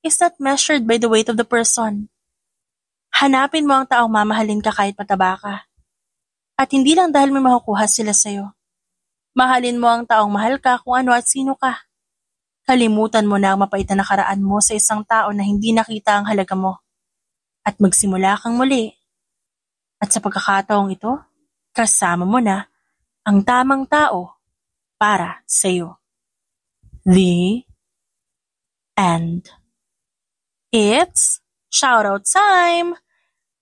is not measured by the weight of the person. Hanapin mo ang taong mamahalin ka kahit mataba ka. At hindi lang dahil may makukuha sila sa'yo. Mahalin mo ang taong mahal ka kung ano at sino ka. Kalimutan mo na ang mapait na nakaraan mo sa isang tao na hindi nakita ang halaga mo. At magsimula kang muli. At sa pagkakataong ito, kasama mo na ang tamang tao para sa'yo. The end. It's shoutout time!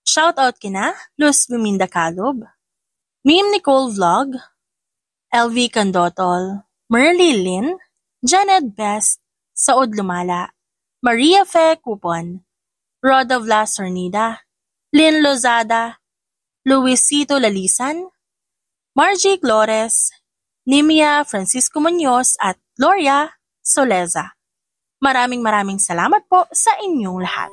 Shoutout kina Luz Biminda Calob, Mim Nicole Vlog, LV Candotol, Merly Lynn, Janet Best, Saud Lumala, Maria Fe Cupon, Roda Vlas Hornida, Lynn Lozada, Luisito Lalisan, Margie Glores, Nimia Francisco Muñoz at Gloria Soleza. Maraming salamat po sa inyong lahat.